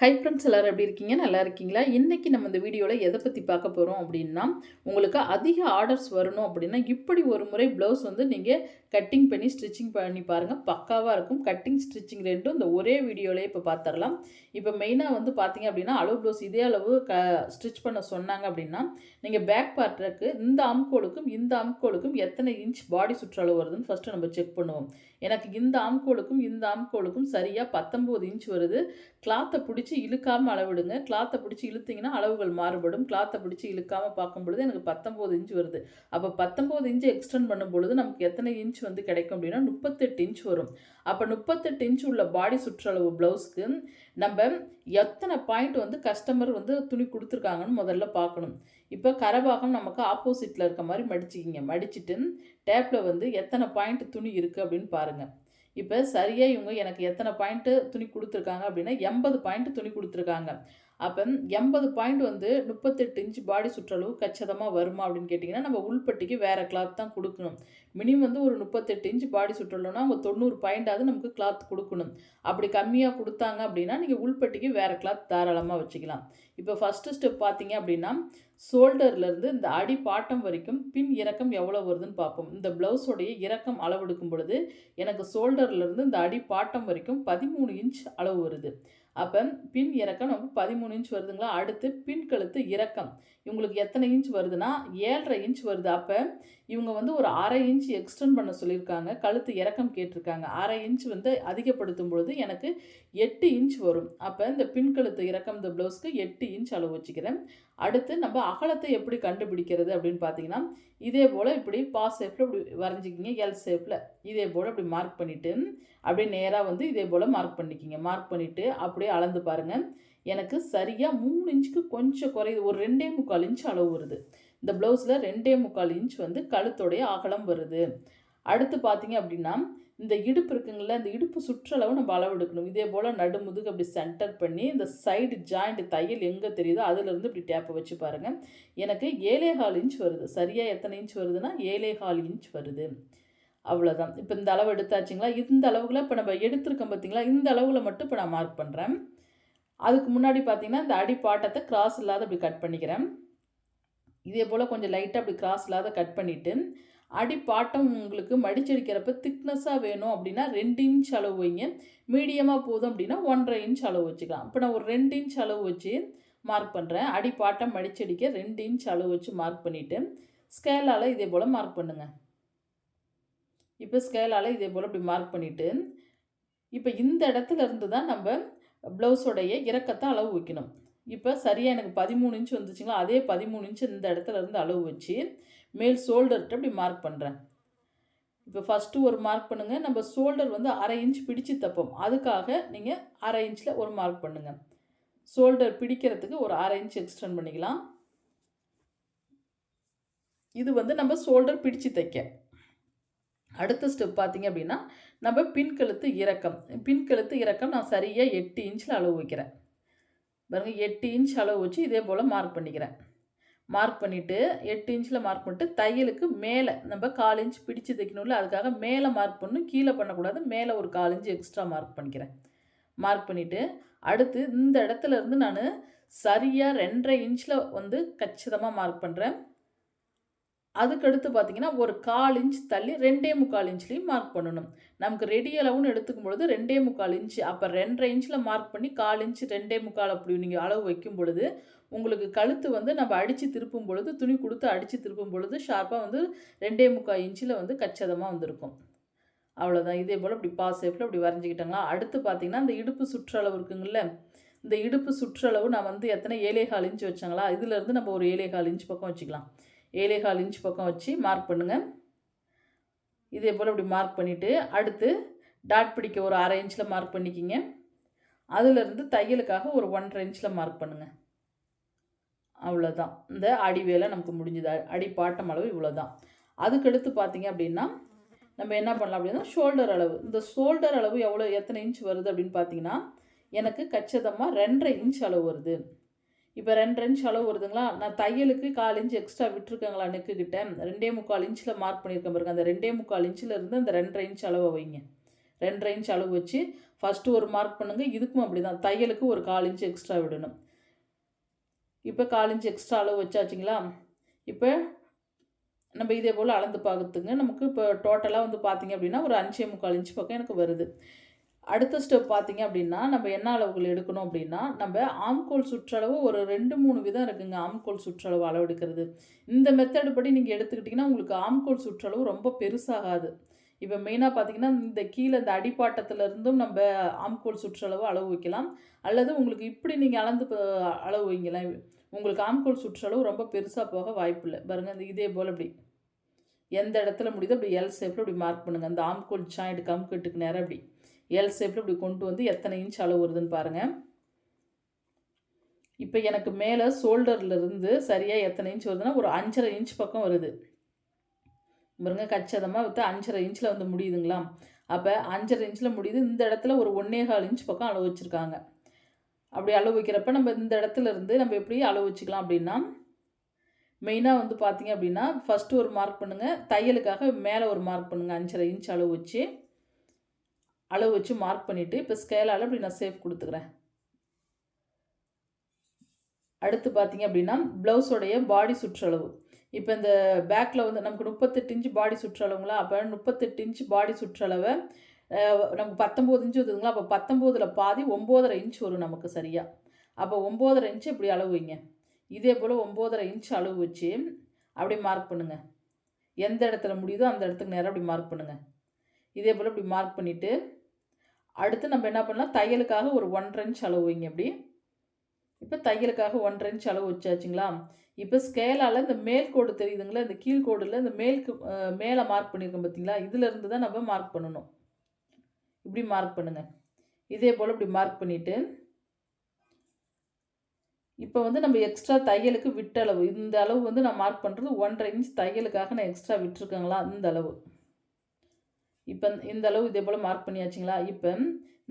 Hi friends எல்லாரும் எப்படி இருக்கீங்க? நல்லா இருக்கீங்களா? இன்னைக்கு நம்ம இந்த வீடியோல எத பத்தி பார்க்க போறோம் அப்படின்னா, உங்களுக்கு அதிக ஆர்டர்ஸ் வரணும் அப்படின்னா, இப்படி ஒரு முறை ப்ளவுஸ் வந்து நீங்க கட்டிங் பண்ணி, ஸ்டிச்சிங் பண்ணி பாருங்க. பக்காவா இருக்கும். கட்டிங், ஸ்டிச்சிங் 2ம் இந்த ஒரே வீடியோலயே இப்ப பார்த்துரலாம். இப்ப மெயினா வந்து பார்த்தீங்க அப்படின்னா, அளவு ப்ளவுஸ் இதே அளவு ஸ்டிச் பண்ண சொன்னாங்க அப்படின்னா, நீங்க பேக் பார்ட்க்கு இந்த ஆம்கோலுக்கும், இந்த ஆம்கோலுக்கும் எத்தனை இன்ச் பாடி சுற்றளவு வருதுன்னு ஃபர்ஸ்ட்டு நம்ம செக் பண்ணுவோம். எனக்கு இந்த ஆம்கோலுக்கும், இந்த ஆம்கோலுக்கும் சரியா 19 இன்ச் வருது. கிளாத்த பிடிச்சு இழுக்காம அளவிடுங்க. கிளாத்த பிடிச்சு இழுத்தீங்கன்னா அளவுகள் மாறுபடும். கிளாத்த பிடிச்சு இழுக்காம பார்க்கும்பொழுது எனக்கு 19 இன்ச் வருது. அப்ப 19 இன்ச் எக்ஸ்டெண்ட் பண்ணும்பொழுது நமக்கு எத்தனை இன்ச் வந்து கிடைக்கும் அப்படின்னா 38 இன்ச் வரும். அப்ப 38 இன்ச் உள்ள பாடி சுற்றளவு ப்ளவுஸ்க்கு நம்ப எத்தனை பாயிண்ட் வந்து கஸ்டமர் வந்து துணி குடுத்துருக்காங்கன்னு முதல்ல பார்க்கணும். இப்ப கரபாகம் நமக்கு ஆப்போசிட்ல இருக்க மாரி மடிச்சுக்கிங்க. மடிச்சுட்டு டேப்ல வந்து எத்தனை பாயிண்ட் துணி இருக்கு அப்படின்னு பாருங்க. இப்ப சரியா இவங்க எனக்கு எத்தனை பாயிண்ட் துணி குடுத்துருக்காங்க அப்படின்னா 80 பாயிண்ட் துணி குடுத்துருக்காங்க. அப்ப 80 பாயிண்ட் வந்து 38 இன்ச் பாடி சுற்றளவு கச்சிதமா வருமா அப்படின்னு கேட்டிங்கன்னா, நம்ம உள்பட்டிக்கு வேற கிளாத் தான் குடுக்கணும். மினிமம் வந்து ஒரு 38 இன்ச் பாடி சுற்றளவுனா அவங்க 90 பாயிண்டாவது நமக்கு கிளாத் குடுக்கணும். அப்படி கம்மியா குடுத்தாங்க அப்படின்னா, நீங்க உள்பட்டிக்கு வேற கிளாத் தாராளமா வச்சுக்கலாம். இப்ப ஃபர்ஸ்ட்டு ஸ்டெப் பார்த்தீங்க அப்படின்னா, ஷோல்டர்லேருந்து இந்த அடி பாட்டம் வரைக்கும் பின் இறக்கம் எவ்வளோ வருதுன்னு பார்ப்போம். இந்த ப்ளவுஸோடைய இறக்கம் அளவெடுக்கும் பொழுது, எனக்கு ஷோல்டர்லேருந்து இந்த அடி பாட்டம் வரைக்கும் 13 இன்ச் அளவு வருது. அப்ப பின் இறக்கம் நமக்கு 13 இன்ச் வருதுங்களா? அடுத்து பின் கழுத்து இறக்கம். இவங்களுக்கு எத்தனை இன்ச் வருதுன்னா, 7 1/2 இன்ச் வருது. அப்ப இவங்க வந்து ஒரு 1/2 இன்ச் எக்ஸ்டெண்ட் பண்ண சொல்லியிருக்காங்க. கழுத்து இறக்கம் கேட்டிருக்காங்க. 1/2 இன்ச் வந்து அதிகப்படுத்தும் பொழுது எனக்கு 8 இன்ச் வரும். அப்ப இந்த பின் கழுத்து இறக்கம் இந்த ப்ளவுஸ்க்கு 8 இன்ச் அளவு வச்சுக்கிறேன். அடுத்து நம்ம அகலத்தை எப்படி கண்டுபிடிக்கிறது அப்படின்னு பார்த்தீங்கன்னா, இதே போல இப்படி ஷேப்ல இப்படி வரைஞ்சிக்கிங்க. எல் ஷேப்ல இதே போல இப்படி மார்க் பண்ணிட்டு, அப்படியே நேரா வந்து இதே போல மார்க் பண்ணிக்கிங்க. மார்க் பண்ணிட்டு அப்படியே அளந்து பாருங்க. எனக்கு சரியா 3 இன்ச்சுக்கு கொஞ்சம் குறையுது. ஒரு 2 1/4 இன்ச் அளவு வருது. இந்த ப்ளவுஸ்ல 2 1/4 இன்ச் வந்து கழுத்தோடைய அகலம் வருது. அடுத்து பார்த்தீங்க அப்படின்னா, இந்த இடுப்பு இருக்குங்கல்ல, இந்த இடுப்பு சுற்றளவு நம்ம அளவெடுக்கணும். இதே போல நடுமுதுகு அப்படி சென்டர் பண்ணி, இந்த சைடு ஜாயிண்ட் தையல் எங்க தெரியுதோ அதிலிருந்து இப்படி டேப்ப வச்சு பாருங்க. எனக்கு 7 1/4 இன்ச் வருது. சரியா எத்தனை இன்ச் வருதுன்னா, 7 1/4 இன்ச் வருது. அவ்வளோதான். இப்ப இந்த அளவு எடுத்தாச்சுங்களா? இந்த அளவுல இப்ப நம்ம எடுத்திருக்கோம் பார்த்தீங்களா? இந்த அளவுல மட்டும் இப்ப நான் மார்க் பண்றேன். அதுக்கு முன்னாடி பார்த்தீங்கன்னா, இந்த அடி பாட்டத்த கிராஸ் இல்லாத இப்படி கட் பண்ணிக்கிறேன். இதே போல கொஞ்சம் லைட்டா அப்படி கிராஸ் இல்லாத கட் பண்ணிட்டு, அடி பாட்டம் உங்களுக்கு மடிச்சடிக்கிறப்ப திக்னஸா வேணும் அப்படின்னா 2 இன்ச் அளவு வைங்க. மீடியமா போதும் அப்படின்னா 1 1/2 இன்ச் அளவு வச்சுக்கலாம். இப்ப நான் ஒரு 2 இன்ச் அளவு வச்சு மார்க் பண்றேன். அடி பாட்டம் மடிச்சடிக்க 2 இன்ச் அளவு வச்சு மார்க் பண்ணிட்டு, ஸ்கேலால இதே போல மார்க் பண்ணுங்க. இப்ப ஸ்கேலால இதே போல இப்படி மார்க் பண்ணிட்டு, இப்ப இந்த இடத்துல இருந்து தான் நம்ப ப்ளவுஸோடைய இறக்கத்த அளவு வைக்கணும். இப்ப சரியா எனக்கு 13 இன்ச் வந்துச்சுங்களா, அதே 13 இன்ச் இந்த இடத்துல இருந்து அளவு வச்சு, மேல் ஷோல்டர்ட்ட இப்படி மார்க் பண்றேன். இப்ப ஃபர்ஸ்ட்டு ஒரு மார்க் பண்ணுங்க. நம்ம ஷோல்டர் வந்து 1/2 இன்ச் பிடிச்சு தைப்போம். அதுக்காக நீங்க 1/2 இன்ச்ல ஒரு மார்க் பண்ணுங்க. ஷோல்டர் பிடிக்கிறதுக்கு ஒரு 1/2 இன்ச் எக்ஸ்டெண்ட் பண்ணிக்கலாம். இது வந்து நம்ம ஷோல்டர் பிடிச்சு தைக்க. அடுத்த ஸ்டெப் பார்த்தீங்க அப்படின்னா, நம்ம பின் கழுத்து இறக்கம். பின் கழுத்து இறக்கம் நான் சரியா 8 இன்ச்ல அளவு வைக்கிறேன். பாருங்க 8 இன்ச் அளவு வச்சு இதே போல மார்க் பண்ணிக்கிறேன். மார்க் பண்ணிட்டு 8 இன்ச்ல மார்க் பண்ணிட்டு தையலுக்கு மேலே நம்ம 1/4 இன்ச் பிடிச்சு தைக்கணும்ல, அதுக்காக மேலே மார்க் பண்ணணும். கீழே பண்ணக்கூடாது. மேலே ஒரு 1/4 இன்ச் எக்ஸ்ட்ரா மார்க் பண்ணிக்கிறேன். மார்க் பண்ணிட்டு, அடுத்து இந்த இடத்துல இருந்து நானு சரியா 2 1/2 இன்ச்ல வந்து கச்சிதமா மார்க் பண்றேன். அதுக்கடுத்து பார்த்தீங்கன்னா, ஒரு 1/4 இன்ச் தள்ளி 2 1/4 இன்ச்லயும் மார்க் பண்ணணும். நமக்கு ரெடி அளவுன்னு எடுத்துக்கும் பொழுது 2 1/4 இன்ச். அப்ப 2 1/2 இன்ச்ல மார்க் பண்ணி 1/4 இன்ச் 2 1/4 அப்படி நீங்க அளவு வைக்கும் பொழுது, உங்களுக்கு கழுத்து வந்து நம்ம அடிச்சு திருப்பும் பொழுது, துணி குடுத்து அடிச்சு திருப்பும் பொழுது, ஷார்ப்பா வந்து 2 1/4 இன்ச்ல வந்து கச்சிதமா வந்திருக்கும். அவ்வளோதான். இதே போல இப்படி ஷேப்ல இப்படி வரைஞ்சுக்கிட்டோங்களா, அடுத்து பார்த்தீங்கன்னா, இந்த இடுப்பு சுற்றளவு இருக்குங்கல்ல, இந்த இடுப்பு சுற்றளவு நான் வந்து எத்தனை 7 1/4 இன்ச் வச்சேங்களா, இதுலேருந்து நம்ம ஒரு 7 1/4 இன்ச் பக்கம் வச்சுக்கலாம். 7 1/4 இன்ச் பக்கம் வச்சு மார்க் பண்ணுங்க. இதே போல இப்படி மார்க் பண்ணிட்டு, அடுத்து டாட் பிடிக்க ஒரு 1/2 இன்ச்ல மார்க் பண்ணிக்கிங்க. அதிலிருந்து தையலுக்காக ஒரு 1 1/2 இன்ச்ல மார்க் பண்ணுங்க. அவ்வளோதான். இந்த அடி வேலை நமக்கு முடிஞ்சுது. அடி பாட்டம் அளவு இவ்வளோதான். அதுக்கடுத்து பார்த்தீங்க அப்படின்னா, நம்ம என்ன பண்ணலாம் அப்படின்னா, ஷோல்டர் அளவு. இந்த ஷோல்டர் அளவு எவ்வளோ எத்தனை இன்ச் வருது அப்படின்னு பார்த்தீங்கன்னா, எனக்கு கச்சிதமா 2 1/2 இன்ச் அளவு வருது. இப்போ 2 1/2 இன்ச் அளவு வருதுங்களா, நான் தையலுக்கு 1/4 இன்ச் எக்ஸ்ட்ரா விட்டுருக்கேங்களா நெக்கு கிட்ட, 2 1/4 இன்ச்சில் மார்க் பண்ணியிருக்கேன் பாருங்க. அந்த 2 1/4 இன்ச்சில் இருந்து அந்த 2 1/2 இன்ச் அளவை வைங்க. 2.5 இன்ச் அளவு வச்சு ஃபஸ்ட்டு ஒரு மார்க் பண்ணுங்கள். இதுக்கும் அப்படி தான், தையலுக்கு ஒரு 1/4 இன்ச் எக்ஸ்ட்ரா விடணும். இப்போ 1/4 இன்ச் எக்ஸ்ட்ரா அளவு வச்சாச்சுங்களா? இப்போ நம்ம இதே போல் அளந்து பார்த்துங்க. நமக்கு இப்போ டோட்டலாக வந்து பார்த்திங்க அப்படின்னா ஒரு 5.25 இன்ச் பக்கம் எனக்கு வருது. அடுத்த ஸ்டெப் பார்த்திங்க அப்படின்னா நம்ம என்ன அளவுகள் எடுக்கணும் அப்படின்னா, நம்ம ஆம்கோல் சுற்றளவு ஒரு 2, 3 விதம் இருக்குங்க. ஆம்கோல் சுற்றளவு அளவு எடுக்கிறது. இந்த மெத்தடு படி நீங்கள் எடுத்துக்கிட்டிங்கன்னா உங்களுக்கு ஆம்கோல் சுற்றளவு ரொம்ப பெருசாகாது. இப்போ மெயினாக பார்த்திங்கன்னா இந்த கீழே இந்த அடிப்பாட்டத்துலேருந்தும் நம்ம ஆம்கோல் சுற்றளவு அளவு வைக்கலாம். அல்லது உங்களுக்கு இப்படி நீங்கள் அளந்து அளவு வைங்களேன். உங்களுக்கு ஆம்கோல் சுற்றளவு ரொம்ப பெருசாக போக வாய்ப்பில்லை. பாருங்கள், இந்த இதே போல் இப்படி எந்த இடத்துல முடியுதோ அப்படி எல் ஷேப்பில் இப்படி மார்க் பண்ணுங்கள். அந்த ஆம்கோல் ஜாயிண்ட் கம்கட்டுக்கு நேரம் இப்படி எல் ஷேப்பில் இப்படி கொண்டு வந்து எத்தனை இன்ச் அளவு வருதுன்னு பாருங்கள். இப்போ எனக்கு மேலே ஷோல்டர்லேருந்து சரியாக எத்தனை இன்ச் வருதுன்னா ஒரு 5.5 இன்ச் பக்கம் வருது. பாருங்க, கச்சிதமாக விற்று 5.5 இன்ச்சில் வந்து முடியுதுங்களா? அப்போ 5.5 இன்ச்சில் முடியுது. இந்த இடத்துல ஒரு 1.25 இன்ச் பக்கம் அளவு வச்சுருக்காங்க. அப்படி அளவு வைக்கிறப்ப நம்ம இந்த இடத்துல இருந்து நம்ம எப்படி அளவு வச்சுக்கலாம் அப்படின்னா, மெயினாக வந்து பார்த்திங்க அப்படின்னா ஃபஸ்ட்டு ஒரு மார்க் பண்ணுங்கள். தையலுக்காக மேலே ஒரு மார்க் பண்ணுங்கள். 5.5 இன்ச் அளவு வச்சு மார்க் பண்ணிவிட்டு இப்போ ஸ்கேலால் இப்படி நான் சேஃப் கொடுத்துக்கிறேன். அடுத்து பார்த்திங்க அப்படின்னா ப்ளவுஸோடைய பாடி சுற்றளவு. இப்போ இந்த பேக்கில் வந்து நமக்கு 38 இன்ச் பாடி சுற்றளவுங்களா? அப்போ 38 இன்ச் பாடி சுற்றளவை நமக்கு 19 இன்ச் வருதுங்களா? அப்போ 19ல் பாதி 9.5 இன்ச் வரும் நமக்கு சரியாக. அப்போ 9.5 இன்ச் இப்படி அளவு வைங்க. இதே போல் 9.5 இன்ச் அளவு வச்சு அப்படி மார்க் பண்ணுங்கள். எந்த இடத்துல முடியுதோ அந்த இடத்துக்கு நேரம் அப்படி மார்க் பண்ணுங்கள். இதே போல் இப்படி மார்க் பண்ணிவிட்டு அடுத்து நம்ம என்ன பண்ணலாம், தையலுக்காக ஒரு 1.5 இன்ச் அளவு வைங்க இப்படி. இப்போ தையலுக்காக 1.5 இன்ச் அளவு வச்சாச்சுங்களா? இப்போ ஸ்கேலால் இந்த மேல் கோடு தெரியுதுங்களா? இந்த கீழ் கோடில் இந்த மேலே மார்க் பண்ணியிருக்கோம் பார்த்தீங்களா? இதிலேருந்து தான் நம்ம மார்க் பண்ணணும். இப்படி மார்க் பண்ணுங்கள். இதே போல் இப்படி மார்க் பண்ணிவிட்டு இப்போ வந்து நம்ம எக்ஸ்ட்ரா தையலுக்கு விட்ட அளவு இந்த அளவு வந்து நான் மார்க் பண்ணுறது 1.5 இன்ச் தையலுக்காக நான் எக்ஸ்ட்ரா விட்டுருக்கேங்களா? இந்த அளவு. இப்போ இந்த அளவு இதே போல் மார்க் பண்ணியாச்சுங்களா? இப்போ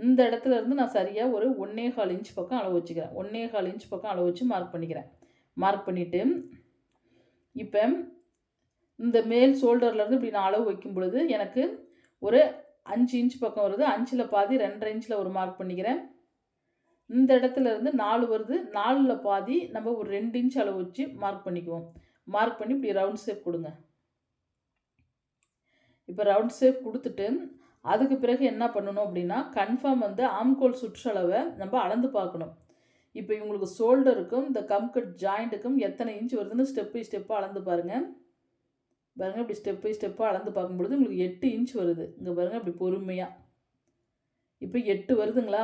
இந்த இடத்துல இருந்து நான் சரியாக ஒரு 1.25 இன்ச் பக்கம் அளவு வச்சுக்கிறேன். 1.25 இன்ச் பக்கம் அளவு வச்சு மார்க் பண்ணிக்கிறேன். மார்க் பண்ணிவிட்டு இப்போ இந்த மேல் ஷோல்டர்லேருந்து இப்படி நான் அளவு வைக்கும் பொழுது எனக்கு ஒரு 5 இன்ச் பக்கம் வருது. 5ல் பாதி 2.5 இன்ச்சில் ஒரு மார்க் பண்ணிக்கிறேன். இந்த இடத்துல இருந்து 4 வருது. 4ல் பாதி நம்ம ஒரு 2 இன்ச் அளவு வச்சு மார்க் பண்ணிக்குவோம். மார்க் பண்ணி இப்படி ரவுண்ட் ஷேப் கொடுங்க. இப்போ ரவுண்ட் ஷேப் கொடுத்துட்டு அதுக்கு பிறகு என்ன பண்ணணும் அப்படின்னா, கன்ஃபார்ம் வந்து ஆம்கோல் சுற்றளவை நம்ம அளந்து பார்க்கணும். இப்போ இவங்களுக்கு ஷோல்டருக்கும் இந்த கம்கட் ஜாயிண்ட்டுக்கும் எத்தனை இன்ச் வருதுன்னு ஸ்டெப் பை ஸ்டெப்பாக அளந்து பாருங்கள். பாருங்கள், இப்படி ஸ்டெப் பை ஸ்டெப்பாக அளந்து பார்க்கும்பொழுது உங்களுக்கு 8 இன்ச் வருது. இங்கே பாருங்கள், இப்படி பொறுமையாக இப்போ 8 வருதுங்களா?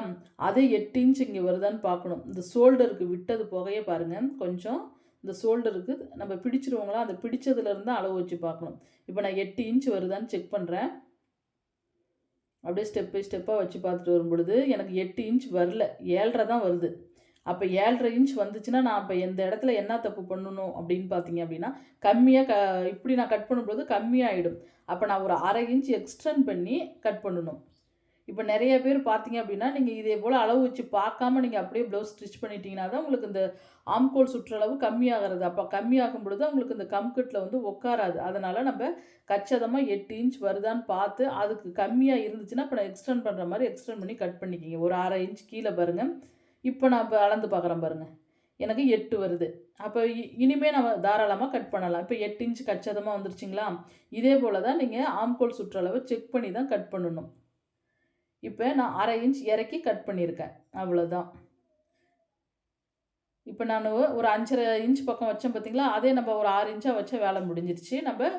அதே 8 இன்ச் இங்கே வருதான்னு பார்க்கணும். இந்த ஷோல்டருக்கு விட்டது போகையே பாருங்கள், கொஞ்சம் இந்த ஷோல்டருக்கு நம்ம பிடிச்சிருவோங்களா? அந்த பிடிச்சதுலேருந்து அளவு வச்சு பார்க்கணும். இப்போ நான் 8 இன்ச் வருதான்னு செக் பண்ணுறேன். அப்படியே ஸ்டெப் பை ஸ்டெப்பாக வச்சு பார்த்துட்டு வரும்பொழுது எனக்கு 8 இன்ச் வரல, 7.5 தான் வருது. அப்போ 7.5 இன்ச் வந்துச்சுன்னா நான் அப்போ எந்த இடத்துல என்ன தப்பு பண்ணணும் அப்படின்னு பார்த்தீங்க அப்படின்னா, கம்மியாக இப்படி நான் கட் பண்ணும்போது கம்மியாகிடும். அப்போ நான் ஒரு 1/2 இன்ச் எக்ஸ்டெண்ட் பண்ணி கட் பண்ணணும். இப்போ நிறைய பேர் பார்த்தீங்க அப்படின்னா, நீங்கள் இதே போல் அளவு வச்சு பார்க்காம நீங்கள் அப்படியே ப்ளவுஸ் ஸ்டிச் பண்ணிட்டீங்கன்னா தான் உங்களுக்கு இந்த ஆம்கோல் சுற்றளவு கம்மியாகிறது. அப்போ கம்மியாகும் பொழுது உங்களுக்கு இந்த கம்கட்டில் வந்து உட்காராது. அதனால் நம்ம கச்சிதமாக 8 இன்ச் வருதான்னு பார்த்து அதுக்கு கம்மியாக இருந்துச்சுன்னா இப்போ நான் எக்ஸ்டெண்ட் பண்ணுற மாதிரி எக்ஸ்டெண்ட் பண்ணி கட் பண்ணிக்கிங்க. ஒரு 1/2 இன்ச் கீழே பாருங்கள். இப்போ நான் இப்போ அளந்து பார்க்குறேன் பாருங்கள், எனக்கு 8 வருது. அப்போ இனிமேல் நம்ம தாராளமாக கட் பண்ணலாம். இப்போ 8 இன்ச் கச்சிதமாக வந்துருச்சுங்களா? இதே போல் தான் நீங்கள் ஆம்கோல் சுற்றளவை செக் பண்ணி தான் கட் பண்ணணும். இப்போ நான் 1/2 இன்ச் இறக்கி கட் பண்ணியிருக்கேன், அவ்வளோதான். இப்போ நான் ஒரு 5.5 இன்ச் பக்கம் வச்சேன் பார்த்தீங்களா? அதே நம்ம ஒரு 6 இன்ச்சாக வச்சா வேலை முடிஞ்சிருச்சு. நம்ம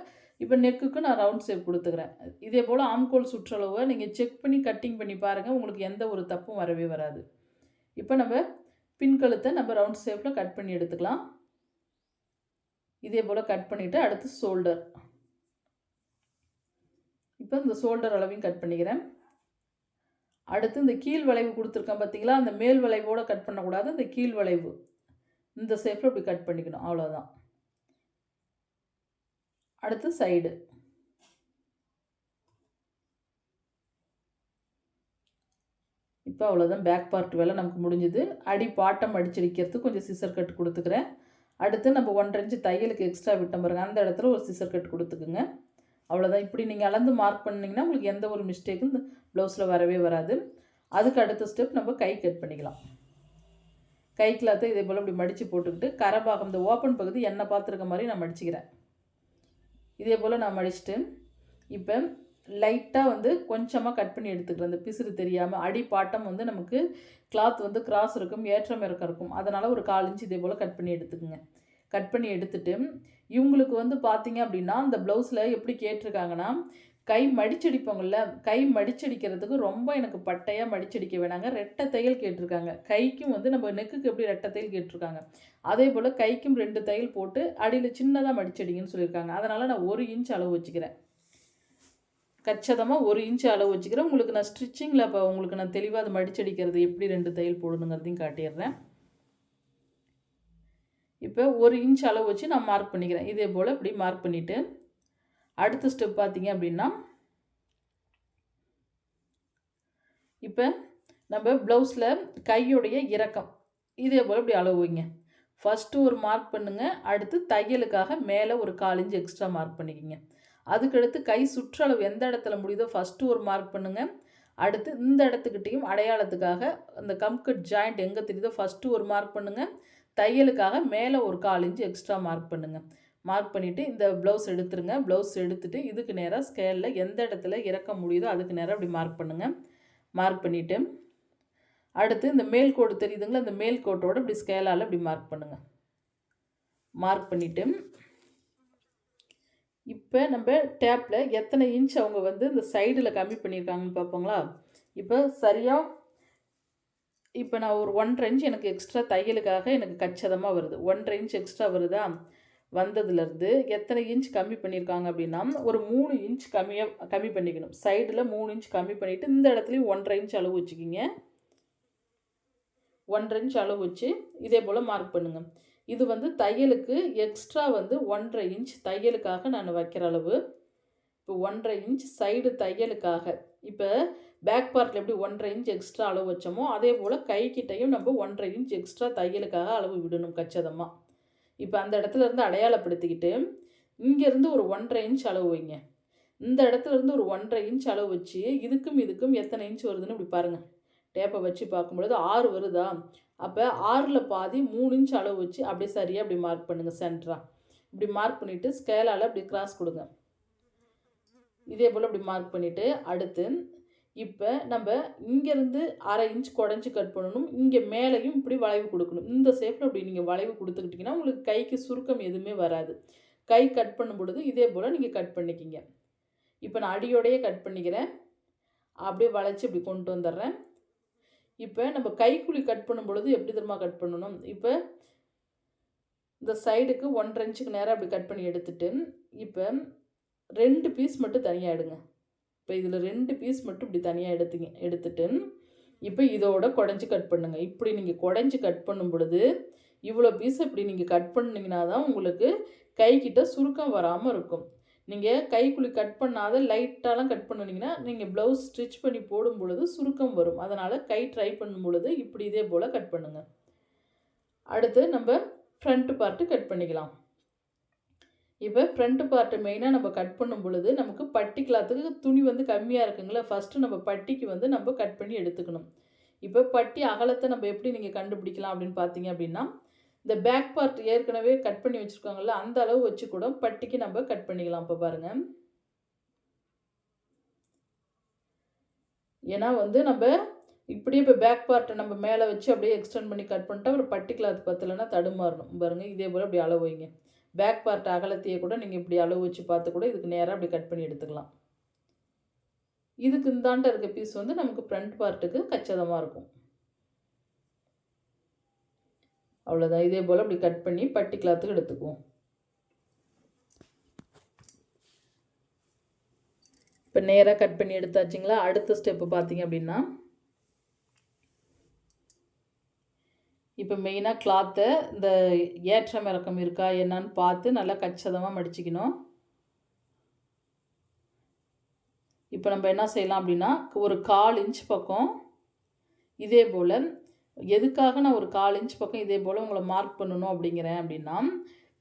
இப்போ நெக்குக்கு நான் ரவுண்ட் ஷேப் கொடுத்துக்கிறேன். இதே போல் ஆம்கோல் சுற்றளவை நீங்கள் செக் பண்ணி கட்டிங் பண்ணி பாருங்கள், உங்களுக்கு எந்த ஒரு தப்பும் வரவே வராது. இப்போ நம்ம பின் கழுத்தை நம்ம ரவுண்ட் ஷேப்பில் கட் பண்ணி எடுத்துக்கலாம். இதே போல் கட் பண்ணிவிட்டு அடுத்து ஷோல்டர். இப்போ இந்த ஷோல்டர் அளவையும் கட் பண்ணிக்கிறேன். அடுத்து இந்த கீழ் வளைவு கொடுத்துருக்கேன் பார்த்தீங்களா? அந்த மேல் வளைவோடு கட் பண்ணக்கூடாது, இந்த கீழ் வளைவு இந்த ஷேப்பில் இப்படி கட் பண்ணிக்கணும், அவ்வளோதான். அடுத்து சைடு. இப்போ அவ்வளோதான், பேக் பார்ட் வேலை நமக்கு முடிஞ்சுது. அடி பாட்டம் அடிச்சடிக்கிறதுக்கு கொஞ்சம் சிசர் கட் கொடுத்துக்கிறேன். அடுத்து நம்ம 1.5 இன்ச் தையலுக்கு எக்ஸ்ட்ரா விட்டோம் பாருங்கள், அந்த இடத்துல ஒரு சிசர் கட் கொடுத்துக்குங்க. அவ்வளோதான். இப்படி நீங்கள் அளந்து மார்க் பண்ணிங்கன்னா உங்களுக்கு எந்த ஒரு மிஸ்டேக்கும் இந்த ப்ளவுஸில் வரவே வராது. அதுக்கு அடுத்த ஸ்டெப் நம்ம கை கட் பண்ணிக்கலாம். கை கிளாத்தை இதே போல் இப்படி மடித்து போட்டுக்கிட்டு கரபாகம் இந்த ஓப்பன் பகுதி எண்ணெய் பார்த்துருக்க மாதிரி நான் மடிச்சுக்கிறேன். இதே போல் நான் மடிச்சுட்டு இப்போ லைட்டாக வந்து கொஞ்சமாக கட் பண்ணி எடுத்துக்கிறேன். அந்த பிசுறு தெரியாமல். அடிப்பாட்டம் வந்து நமக்கு கிளாத் வந்து கிராஸ் இருக்கும், ஏற்றம் இறக்கம் இருக்கும். அதனால் ஒரு 1/4 இன்ச் இதே போல் கட் பண்ணி எடுத்துக்குங்க. கட் பண்ணி எடுத்துட்டு இவங்களுக்கு வந்து பார்த்தீங்க அப்படின்னா அந்த ப்ளவுஸில் எப்படி கேட்டிருக்காங்கன்னா, கை மடிச்சடிப்போங்கள்ல, கை மடிச்சடிக்கிறதுக்கு ரொம்ப எனக்கு பட்டையாக மடிச்சடிக்க வேணாங்க, ரெட்டை தையல் கேட்டிருக்காங்க. கைக்கும் வந்து நம்ம நெக்குக்கு எப்படி ரெட்டை தையல் கேட்டிருக்காங்க, அதே போல் கைக்கும் 2 தையல் போட்டு அடியில் சின்னதாக மடிச்சடிங்கன்னு சொல்லியிருக்காங்க. அதனால் நான் 1 இன்ச் அளவு வச்சுக்கிறேன். கச்சிதமாக 1 இன்ச் அளவு வச்சுக்கிறேன். உங்களுக்கு நான் ஸ்டிச்சிங்கில் இப்போ உங்களுக்கு நான் தெளிவாக அது மடிச்சடிக்கிறது எப்படி 2 தையல் போடணுங்கிறதையும் காட்டிடுறேன். இப்போ 1 இன்ச் அளவு வச்சு நான் மார்க் பண்ணிக்கிறேன். இதே போல் இப்படி மார்க் பண்ணிவிட்டு அடுத்த ஸ்டெப் பார்த்தீங்க அப்படின்னா, இப்போ நம்ம ப்ளவுஸில் கையுடைய இறக்கம் இதே போல் இப்படி அளவு வைங்க. ஃபஸ்ட்டு ஒரு மார்க் பண்ணுங்கள். அடுத்து தையலுக்காக மேலே ஒரு 1/4 இன்ச் எக்ஸ்ட்ரா மார்க் பண்ணிக்கிங்க. அதுக்கடுத்து கை சுற்றளவு எந்த இடத்துல முடியுதோ ஃபஸ்ட்டு ஒரு மார்க் பண்ணுங்கள். அடுத்து இந்த இடத்துக்கிட்டையும் அடையாளத்துக்காக அந்த கம்கட் ஜாயிண்ட் எங்கே தெரியுதோ ஃபஸ்ட்டு ஒரு மார்க் பண்ணுங்கள். தையலுக்காக மேலே ஒரு 1/4 இன்ச் எக்ஸ்ட்ரா மார்க் பண்ணுங்கள். மார்க் பண்ணிவிட்டு இந்த ப்ளவுஸ் எடுத்துருங்க. ப்ளவுஸ் எடுத்துகிட்டு இதுக்கு நேராக ஸ்கேலில் எந்த இடத்துல இறக்க முடியுதோ அதுக்கு நேராக அப்படி மார்க் பண்ணுங்கள். மார்க் பண்ணிவிட்டு அடுத்து இந்த மேல் கோடு தெரியுதுங்களா, இந்த மேல் கோட்டோடு இப்படி ஸ்கேலால் இப்படி மார்க் பண்ணுங்கள். மார்க் பண்ணிவிட்டு இப்போ நம்ம டேப்பில் எத்தனை இன்ச் அவங்க வந்து இந்த சைடில் கம்மி பண்ணியிருக்காங்கன்னு பார்ப்போங்களா. இப்போ சரியாக இப்போ நான் ஒரு 1.5 இன்ச் எனக்கு எக்ஸ்ட்ரா தையலுக்காக எனக்கு கச்சிதமாக வருது. 1.5 இன்ச் எக்ஸ்ட்ரா வருதா, வந்ததுலேருந்து எத்தனை இன்ச் கம்மி பண்ணியிருக்காங்க அப்படின்னா ஒரு 3 இன்ச் கம்மி பண்ணிக்கணும். சைடில் 3 இன்ச் கம்மி பண்ணிவிட்டு இந்த இடத்துலையும் 1.5 இன்ச் அளவு வச்சுக்கிங்க. 1.5 இன்ச் அளவு வச்சு இதே போல் மார்க் பண்ணுங்கள். இது வந்து தையலுக்கு எக்ஸ்ட்ரா வந்து 1.5 இன்ச் தையலுக்காக நான் வைக்கிற அளவு. இப்போ 1.5 இன்ச் சைடு தையலுக்காக. இப்போ பேக் பார்ட்டில் எப்படி 1.5 இன்ச் எக்ஸ்ட்ரா அளவு வச்சோமோ அதே போல் கைக்கிட்டையும் நம்ம 1.5 இன்ச் எக்ஸ்ட்ரா தையலுக்காக அளவு விடணும் கச்சிதமாக. இப்போ அந்த இடத்துல இருந்து அடையாளப்படுத்திக்கிட்டு இங்கேருந்து ஒரு 1.5 இன்ச் அளவு வைங்க. இந்த இடத்துல இருந்து ஒரு 1.5 இன்ச் அளவு வச்சு இதுக்கும் இதுக்கும் எத்தனை இன்ச் வருதுன்னு இப்படி பாருங்கள். டேப்பை வச்சு பார்க்கும்பொழுது 6 வருதா, அப்போ 6ல் பாதி 3 இன்ச் அளவு வச்சு அப்படியே சரியாக அப்படி மார்க் பண்ணுங்கள். சென்டராக இப்படி மார்க் பண்ணிவிட்டு ஸ்கேலால் அப்படி கிராஸ் கொடுங்க. இதே போல் இப்படி மார்க் பண்ணிவிட்டு அடுத்து இப்போ நம்ம இங்கேருந்து 1/2 இன்ச் குடஞ்சி கட் பண்ணணும். இங்கே மேலேயும் இப்படி வளைவு கொடுக்கணும். இந்த ஷேப்பில் இப்படி நீங்கள் வளைவு கொடுத்துக்கிட்டிங்கன்னா உங்களுக்கு கைக்கு சுருக்கம் எதுவுமே வராது. கை கட் பண்ணும் பொழுது இதே போல் நீங்கள் கட் பண்ணிக்கிங்க. இப்போ நான் அடியோடையே கட் பண்ணிக்கிறேன். அப்படியே வளைச்சி இப்படி கொண்டு வந்துடுறேன். இப்போ நம்ம கைக்குழி கட் பண்ணும் பொழுது எப்படி தெரியுமா கட் பண்ணணும். இப்போ இந்த சைடுக்கு 1.5 இன்ச்சுக்கு நேராக அப்படி கட் பண்ணி எடுத்துட்டு இப்போ 2 பீஸ் மட்டும் தனியாக எடுங்க. இப்போ இதில் 2 பீஸ் மட்டும் இப்படி தனியாக எடுத்துட்டு இப்போ இதோட குடஞ்சி கட் பண்ணுங்கள். இப்படி நீங்கள் குடஞ்சி கட் பண்ணும் பொழுது இவ்வளோ பீஸை இப்படி நீங்கள் கட் பண்ணிங்கன்னா தான் உங்களுக்கு கைக்கிட்ட சுருக்கம் வராமல் இருக்கும். நீங்கள் கைக்குழி கட் பண்ணாத லைட்டாலாம் கட் பண்ணிங்கன்னா நீங்கள் ப்ளவுஸ் ஸ்டிச் பண்ணி போடும் பொழுது சுருக்கம் வரும். அதனால் கை ட்ரை பண்ணும் பொழுது இப்படி இதே போல் கட் பண்ணுங்கள். அடுத்து நம்ம ஃப்ரண்ட் பார்ட்டு கட் பண்ணிக்கலாம். இப்போ ஃப்ரண்ட் பார்ட்டு மெயினாக நம்ம கட் பண்ணும் பொழுது நமக்கு பட்டி கிளாத்துக்கு துணி வந்து கம்மியாக இருக்குங்களா, ஃபஸ்ட்டு நம்ம பட்டிக்கு வந்து நம்ம கட் பண்ணி எடுத்துக்கணும். இப்போ பட்டி அகலத்தை நம்ம எப்படி நீங்கள் கண்டுபிடிக்கலாம் அப்படின்னு பார்த்தீங்க அப்படின்னா இந்த பேக் பார்ட் ஏற்கனவே கட் பண்ணி வச்சுருக்காங்கல்ல அந்த அளவு வச்சு கூட பட்டிக்கு நம்ம கட் பண்ணிக்கலாம். இப்போ பாருங்கள், ஏன்னா வந்து நம்ம இப்படியே இப்போ பேக் பார்ட்டை நம்ம மேலே வச்சு அப்படியே எக்ஸ்டெண்ட் பண்ணி கட் பண்ணிட்டா ஒரு பட்டி கிளாத் பத்தலைன்னா தடுமாறணும். பாருங்கள், இதே போல் அப்படி அளவு வைங்க. பேக் பார்ட் அகலத்தையே கூட நீங்கள் இப்படி அளவு வச்சு பார்த்து கூட இதுக்கு நேராக அப்படி கட் பண்ணி எடுத்துக்கலாம். இதுக்கு இந்தாண்ட இருக்க பீஸ் வந்து நமக்கு ஃப்ரண்ட் பார்ட்டுக்கு கச்சிதமாக இருக்கும். அவ்வளோதான். இதே போல் அப்படி கட் பண்ணி பட்டி கிளாத்துக்கு எடுத்துக்குவோம். இப்போ நேராக கட் பண்ணி எடுத்தாச்சுங்களா. அடுத்த ஸ்டெப்பு பார்த்தீங்க அப்படின்னா இப்போ மெயினாக கிளாத்தை இந்த ஏற்றம் இறக்கம் இருக்கா என்னன்னு பார்த்து நல்லா கச்சிதமாக மடிச்சுக்கணும். இப்போ நம்ம என்ன செய்யலாம் அப்படின்னா ஒரு 1/4 இன்ச் பக்கம் இதே போல், எதுக்காக நான் ஒரு 1/4 இன்ச் பக்கம் இதே போல் உங்களை மார்க் பண்ணணும் அப்படிங்கிறேன் அப்படின்னா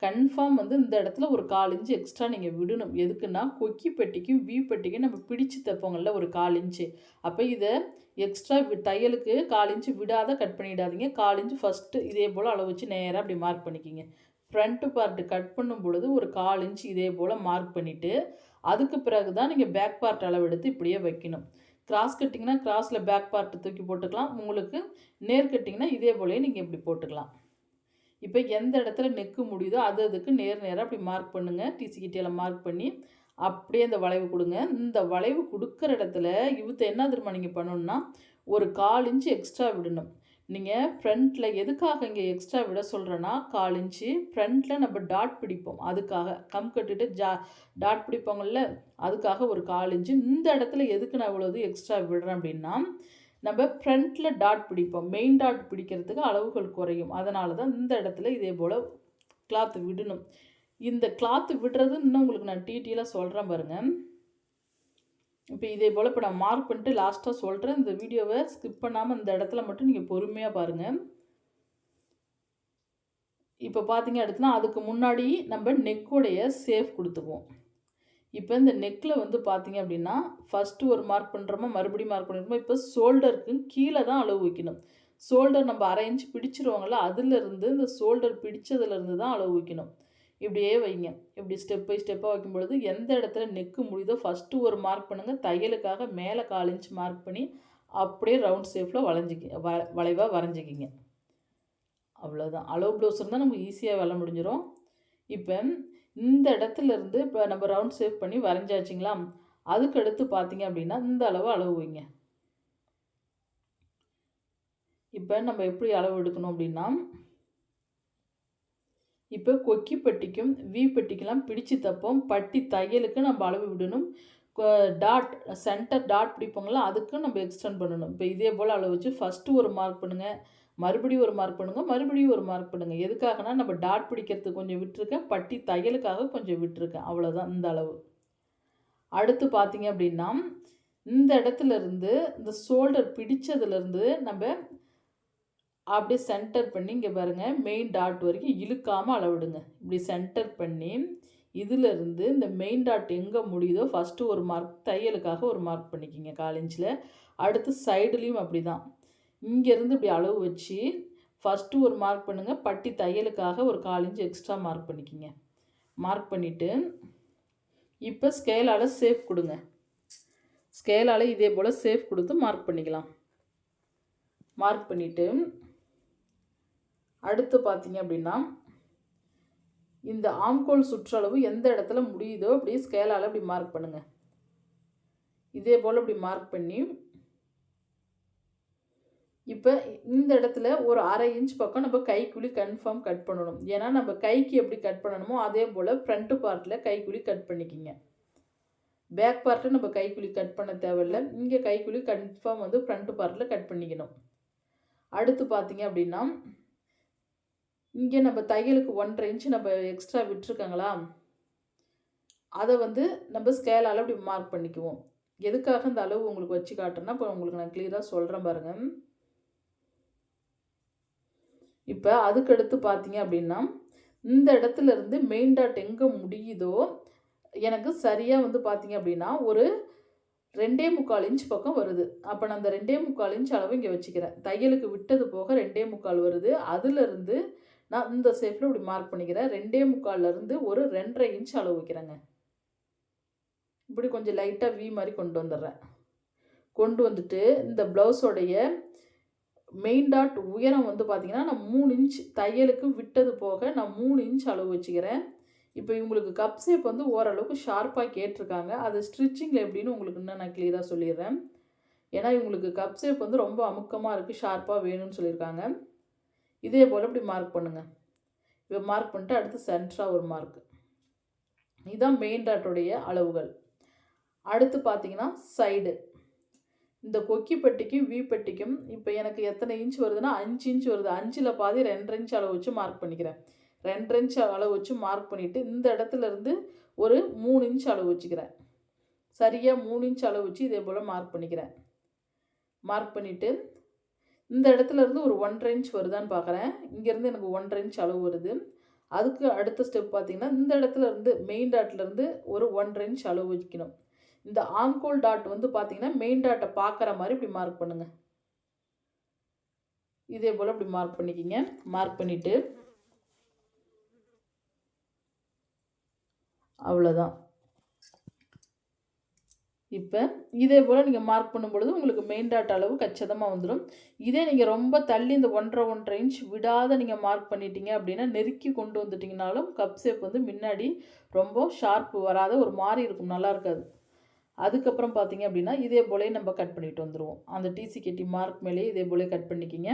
கன்ஃபார்ம் வந்து இந்த இடத்துல ஒரு 1/4 இன்ச் எக்ஸ்ட்ரா நீங்கள் விடணும். எதுக்குன்னா, கொக்கி பெட்டிக்கும், வி பெட்டிக்கும் நம்ம பிடிச்சு தைப்போங்கள்ல ஒரு 1/4 இன்ச்சு. அப்போ இதை எக்ஸ்ட்ரா தையலுக்கு 1/4 இன்ச்சு விடாத கட் பண்ணிடாதீங்க. 1/4 இன்ச்சு ஃபஸ்ட்டு இதே போல் அளவு வச்சு நேராக அப்படி மார்க் பண்ணிக்கிங்க. ஃப்ரண்ட்டு பார்ட்டு கட் பண்ணும் பொழுது ஒரு 1/4 இன்ச் இதே போல் மார்க் பண்ணிவிட்டு, அதுக்கு பிறகு தான் நீங்கள் பேக் பார்ட் அளவு எடுத்து இப்படியே வைக்கணும். கிராஸ் கட்டிங்னா கிராஸில் பேக் பார்ட்டு தூக்கி போட்டுக்கலாம். உங்களுக்கு நேர் கட்டிங்னா இதே போலயே நீங்கள் இப்படி போட்டுக்கலாம். இப்போ எந்த இடத்துல நெக்கு முடியுதோ அதுக்கு நேராக அப்படி மார்க் பண்ணுங்கள். டிசி கிட்டியில் மார்க் பண்ணி அப்படியே இந்த வளைவு கொடுங்க. இந்த வளைவு கொடுக்குற இடத்துல இவுத்த என்ன தெரியுமா நீங்கள் பண்ணணுன்னா, ஒரு 1/4 இன்ச்சு எக்ஸ்ட்ரா விடணும். நீங்கள் ஃப்ரண்ட்டில் எதுக்காக இங்கே எக்ஸ்ட்ரா விட சொல்கிறேன்னா, 1/4 இன்ச்சு ஃப்ரண்ட்டில் நம்ம டாட் பிடிப்போம். அதுக்காக கம் கட்டிட்டு டாட் பிடிப்போங்கள்ல, அதுக்காக ஒரு 1/4 இன்ச்சு. இந்த இடத்துல எதுக்கு நான் இவ்வளவு எக்ஸ்ட்ரா விடுறேன் அப்படின்னா, நம்ம ஃப்ரண்ட்டில் டாட் பிடிப்போம். மெயின் டாட் பிடிக்கிறதுக்கு அளவுகள் குறையும். அதனால தான் இந்த இடத்துல இதே போல் கிளாத் விடணும். இந்த கிளாத் விடுறது இன்னும் உங்களுக்கு நான் டீட்டெயிலாக சொல்கிறேன் பாருங்கள். இப்போ இதே போல் இப்போ நான் மார்க் பண்ணிட்டு லாஸ்ட்டாக சொல்கிறேன். இந்த வீடியோவை ஸ்கிப் பண்ணாமல் இந்த இடத்துல மட்டும் நீங்கள் பொறுமையாக பாருங்கள். இப்போ பார்த்தீங்க அப்படின்னா, அதுக்கு முன்னாடி நம்ம நெக்கோடைய சேஃப் கொடுத்துக்குவோம். இப்போ இந்த நெக்கில் வந்து பார்த்தீங்க அப்படின்னா, ஃபஸ்ட்டு ஒரு மார்க் பண்ணுறோமா, மறுபடியும் மார்க் பண்ணிருக்கோமா, இப்போ ஷோல்டருக்கு கீழே தான் அளவு வைக்கணும். ஷோல்டர் நம்ம 1/2 இன்ச் பிடிச்சிருவாங்கள்ல, அதுலேருந்து இந்த ஷோல்டர் பிடிச்சதுலேருந்து தான் அளவு வைக்கணும். இப்படியே வைங்க. இப்படி ஸ்டெப் பை ஸ்டெப்பாக வைக்கும்பொழுது எந்த இடத்துல நெக்கு முடியுதோ ஃபஸ்ட்டு ஒரு மார்க் பண்ணுங்கள். தையலுக்காக மேலே 1/4 இன்ச் மார்க் பண்ணி அப்படியே ரவுண்ட் ஷேப்பில் வளைவாக வரைஞ்சிக்கிங்க. அவ்வளோதான். அளவு ப்ளவுஸ் இருந்தால் நமக்கு ஈஸியாக வேலை முடிஞ்சிடும். இப்போ இந்த இடத்துலேருந்து இப்போ நம்ம ரவுண்ட் ஷேப் பண்ணி வரைஞ்சாச்சுங்களா, அதுக்கு அடுத்து பார்த்தீங்க அப்படின்னா இந்த அளவு வைங்க. இப்போ நம்ம எப்படி அளவு எடுக்கணும் அப்படின்னா, இப்போ கொக்கி பட்டிக்கும் வி பட்டிக்கெல்லாம் பிடிச்சு தைப்போம். பட்டி தையலுக்கு நம்ம அளவு விடணும். டாட் சென்டர் டாட் பிடிப்போங்களா, அதுக்கும் நம்ம எக்ஸ்டெண்ட் பண்ணணும். இப்போ இதே போல் அளவு வச்சு ஃபஸ்ட்டு ஒரு மார்க் பண்ணுங்கள், மறுபடியும் ஒரு மார்க் பண்ணுங்கள், மறுபடியும் ஒரு மார்க் பண்ணுங்கள். எதுக்காகனா நம்ம டாட் பிடிக்கிறதுக்கு கொஞ்சம் விட்டுருக்கேன், பட்டி தையலுக்காக கொஞ்சம் விட்டுருக்கேன். அவ்வளோதான் இந்த அளவு. அடுத்து பார்த்தீங்க அப்படின்னா, இந்த இடத்துலேருந்து இந்த ஷோல்டர் பிடிச்சதுலேருந்து நம்ம அப்படியே சென்டர் பண்ணி இங்கே பாருங்கள், மெயின் டாட் வரைக்கும் இழுக்காமல் அளவிடுங்க. இப்படி சென்டர் பண்ணி இதிலிருந்து இந்த மெயின் டாட் எங்கே முடியுதோ ஃபஸ்ட்டு ஒரு மார்க், தையலுக்காக ஒரு மார்க் பண்ணிக்கிங்க 1/4 இன்ச்சில். அடுத்து சைடுலேயும் அப்படி தான். இங்கேருந்து இப்படி அளவு வச்சு ஃபஸ்ட்டு ஒரு மார்க் பண்ணுங்கள். பட்டி தையலுக்காக ஒரு 1/4 இன்ச் எக்ஸ்ட்ரா மார்க் பண்ணிக்கிங்க. மார்க் பண்ணிவிட்டு இப்போ ஸ்கேலால் சேஃப் கொடுங்க. ஸ்கேலால் இதே போல் சேஃப் கொடுத்து மார்க் பண்ணிக்கலாம். மார்க் பண்ணிவிட்டு அடுத்து பார்த்தீங்க அப்படின்னா, இந்த ஆம்கோல் சுற்றளவு எந்த இடத்துல முடியுதோ அப்படியே ஸ்கேலால் அப்படி மார்க் பண்ணுங்கள். இதே போல் இப்படி மார்க் பண்ணி இப்போ இந்த இடத்துல ஒரு 1/2 இன்ச் பக்கம் நம்ம கைக்குழி கன்ஃபார்ம் கட் பண்ணணும். ஏன்னா நம்ம கைக்கு எப்படி கட் பண்ணணுமோ அதே போல் ஃப்ரண்ட்டு பார்ட்டில் கைக்குழி கட் பண்ணிக்கிங்க. பேக் பார்ட்டை நம்ம கைக்குழி கட் பண்ண தேவையில்லை. இங்கே கைக்குழி கன்ஃபார்ம் வந்து ஃப்ரண்ட்டு பார்ட்டில் கட் பண்ணிக்கணும். அடுத்து பார்த்தீங்க அப்படின்னா, இங்கே நம்ம தையலுக்கு 1/2 இன்ச்சு நம்ம எக்ஸ்ட்ரா விட்டுருக்காங்களா, அதை வந்து நம்ம ஸ்கேலால் அப்படி மார்க் பண்ணிக்குவோம். எதுக்காக இந்த அளவு உங்களுக்கு வச்சு காட்டுறேன்னா, இப்போ உங்களுக்கு நான் கிளியராக சொல்கிறேன் பாருங்கள். இப்போ அதுக்கடுத்து பார்த்தீங்க அப்படின்னா, இந்த இடத்துலேருந்து மெயின் டாட் எங்கே முடியுதோ எனக்கு சரியாக வந்து பார்த்தீங்க அப்படின்னா ஒரு 2.25 இன்ச் பக்கம் வருது. அப்போ நான் அந்த 2.25 இன்ச் அளவு இங்கே வச்சுக்கிறேன். தையலுக்கு விட்டது போக 2.25 வருது. அதுலேருந்து நான் இந்த ஷேப்பில் இப்படி மார்க் பண்ணிக்கிறேன். 2.25லேருந்து ஒரு 2.5 இன்ச் அளவு வைக்கிறேங்க. இப்படி கொஞ்சம் லைட்டாக வி மாதிரி கொண்டு வந்துடுறேன். கொண்டு வந்துட்டு இந்த ப்ளவுஸோடைய மெயின் டாட் உயரம் வந்து பார்த்திங்கன்னா நான் 3 இன்ச் தையலுக்கு விட்டது போக நான் 3 இன்ச் அளவு வச்சுக்கிறேன். இப்போ இவங்களுக்கு கப் ஷேப் வந்து ஓரளவுக்கு ஷார்ப்பாக கேட்டிருக்காங்க. அது ஸ்டிச்சிங்கில் எப்படின்னு உங்களுக்கு இன்னும் நான் கிளியராக சொல்லிடுறேன். ஏன்னா இவங்களுக்கு கப் ஷேப் வந்து ரொம்ப அமுக்கமாக இருக்குது, ஷார்ப்பாக வேணும்னு சொல்லியிருக்காங்க. இதே போல் இப்படி மார்க் பண்ணுங்கள். இப்போ மார்க் பண்ணிட்டு அடுத்து சென்டராக ஒரு மார்க். இதுதான் மெயின் டாட்டோடைய அளவுகள். அடுத்து பார்த்தீங்கன்னா சைடு, இந்த கொக்கி பட்டிக்கும் வி பட்டிக்கும் இப்போ எனக்கு எத்தனை இன்ச் வருதுன்னா 5 இன்ச் வருது. 5ல் பாதி 2.5 இன்ச் அளவு வச்சு மார்க் பண்ணிக்கிறேன். 2.5 இன்ச் அளவு வச்சு மார்க் பண்ணிவிட்டு இந்த இடத்துலேருந்து ஒரு 3 இன்ச் அளவு வச்சுக்கிறேன். சரியாக 3 இன்ச் அளவு வச்சு இதே போல் மார்க் பண்ணிக்கிறேன். மார்க் பண்ணிவிட்டு இந்த இடத்துலேருந்து ஒரு 1.5 இன்ச் வருதான்னு பார்க்குறேன். இங்கேருந்து எனக்கு 1.5 இன்ச் அளவு வருது. அதுக்கு அடுத்த ஸ்டெப் பார்த்தீங்கன்னா, இந்த இடத்துல இருந்து மெயின் டாட்லேருந்து ஒரு 1½ இன்ச் அளவு வைக்கணும். இந்த ஆம்கோல் டாட் வந்து பார்த்தீங்கன்னா, மெயின் டாட்டை பார்க்குற மாரி இப்படி மார்க் பண்ணுங்க. இதே போல் இப்படி மார்க் பண்ணிக்கிங்க. மார்க் பண்ணிவிட்டு அவ்வளோதான். இப்போ இதே போல் நீங்கள் மார்க் பண்ணும்பொழுது உங்களுக்கு மெயின் டாட் அளவு கச்சிதமாக வந்துடும். இதே நீங்கள் ரொம்ப தள்ளி இந்த 1½ இன்ச் விடாத நீங்கள் மார்க் பண்ணிட்டீங்க அப்படின்னா, நெருக்கி கொண்டு வந்துட்டிங்கனாலும் கப் ஷேப் வந்து முன்னாடி ரொம்ப ஷார்ப்பு வராத ஒரு மாறி இருக்கும், நல்லா இருக்காது. அதுக்கப்புறம் பார்த்தீங்க அப்படின்னா, இதே போலே நம்ம கட் பண்ணிட்டு வந்துடுவோம். அந்த டிசிகேடி மார்க் மேலேயே இதே போலே கட் பண்ணிக்கிங்க.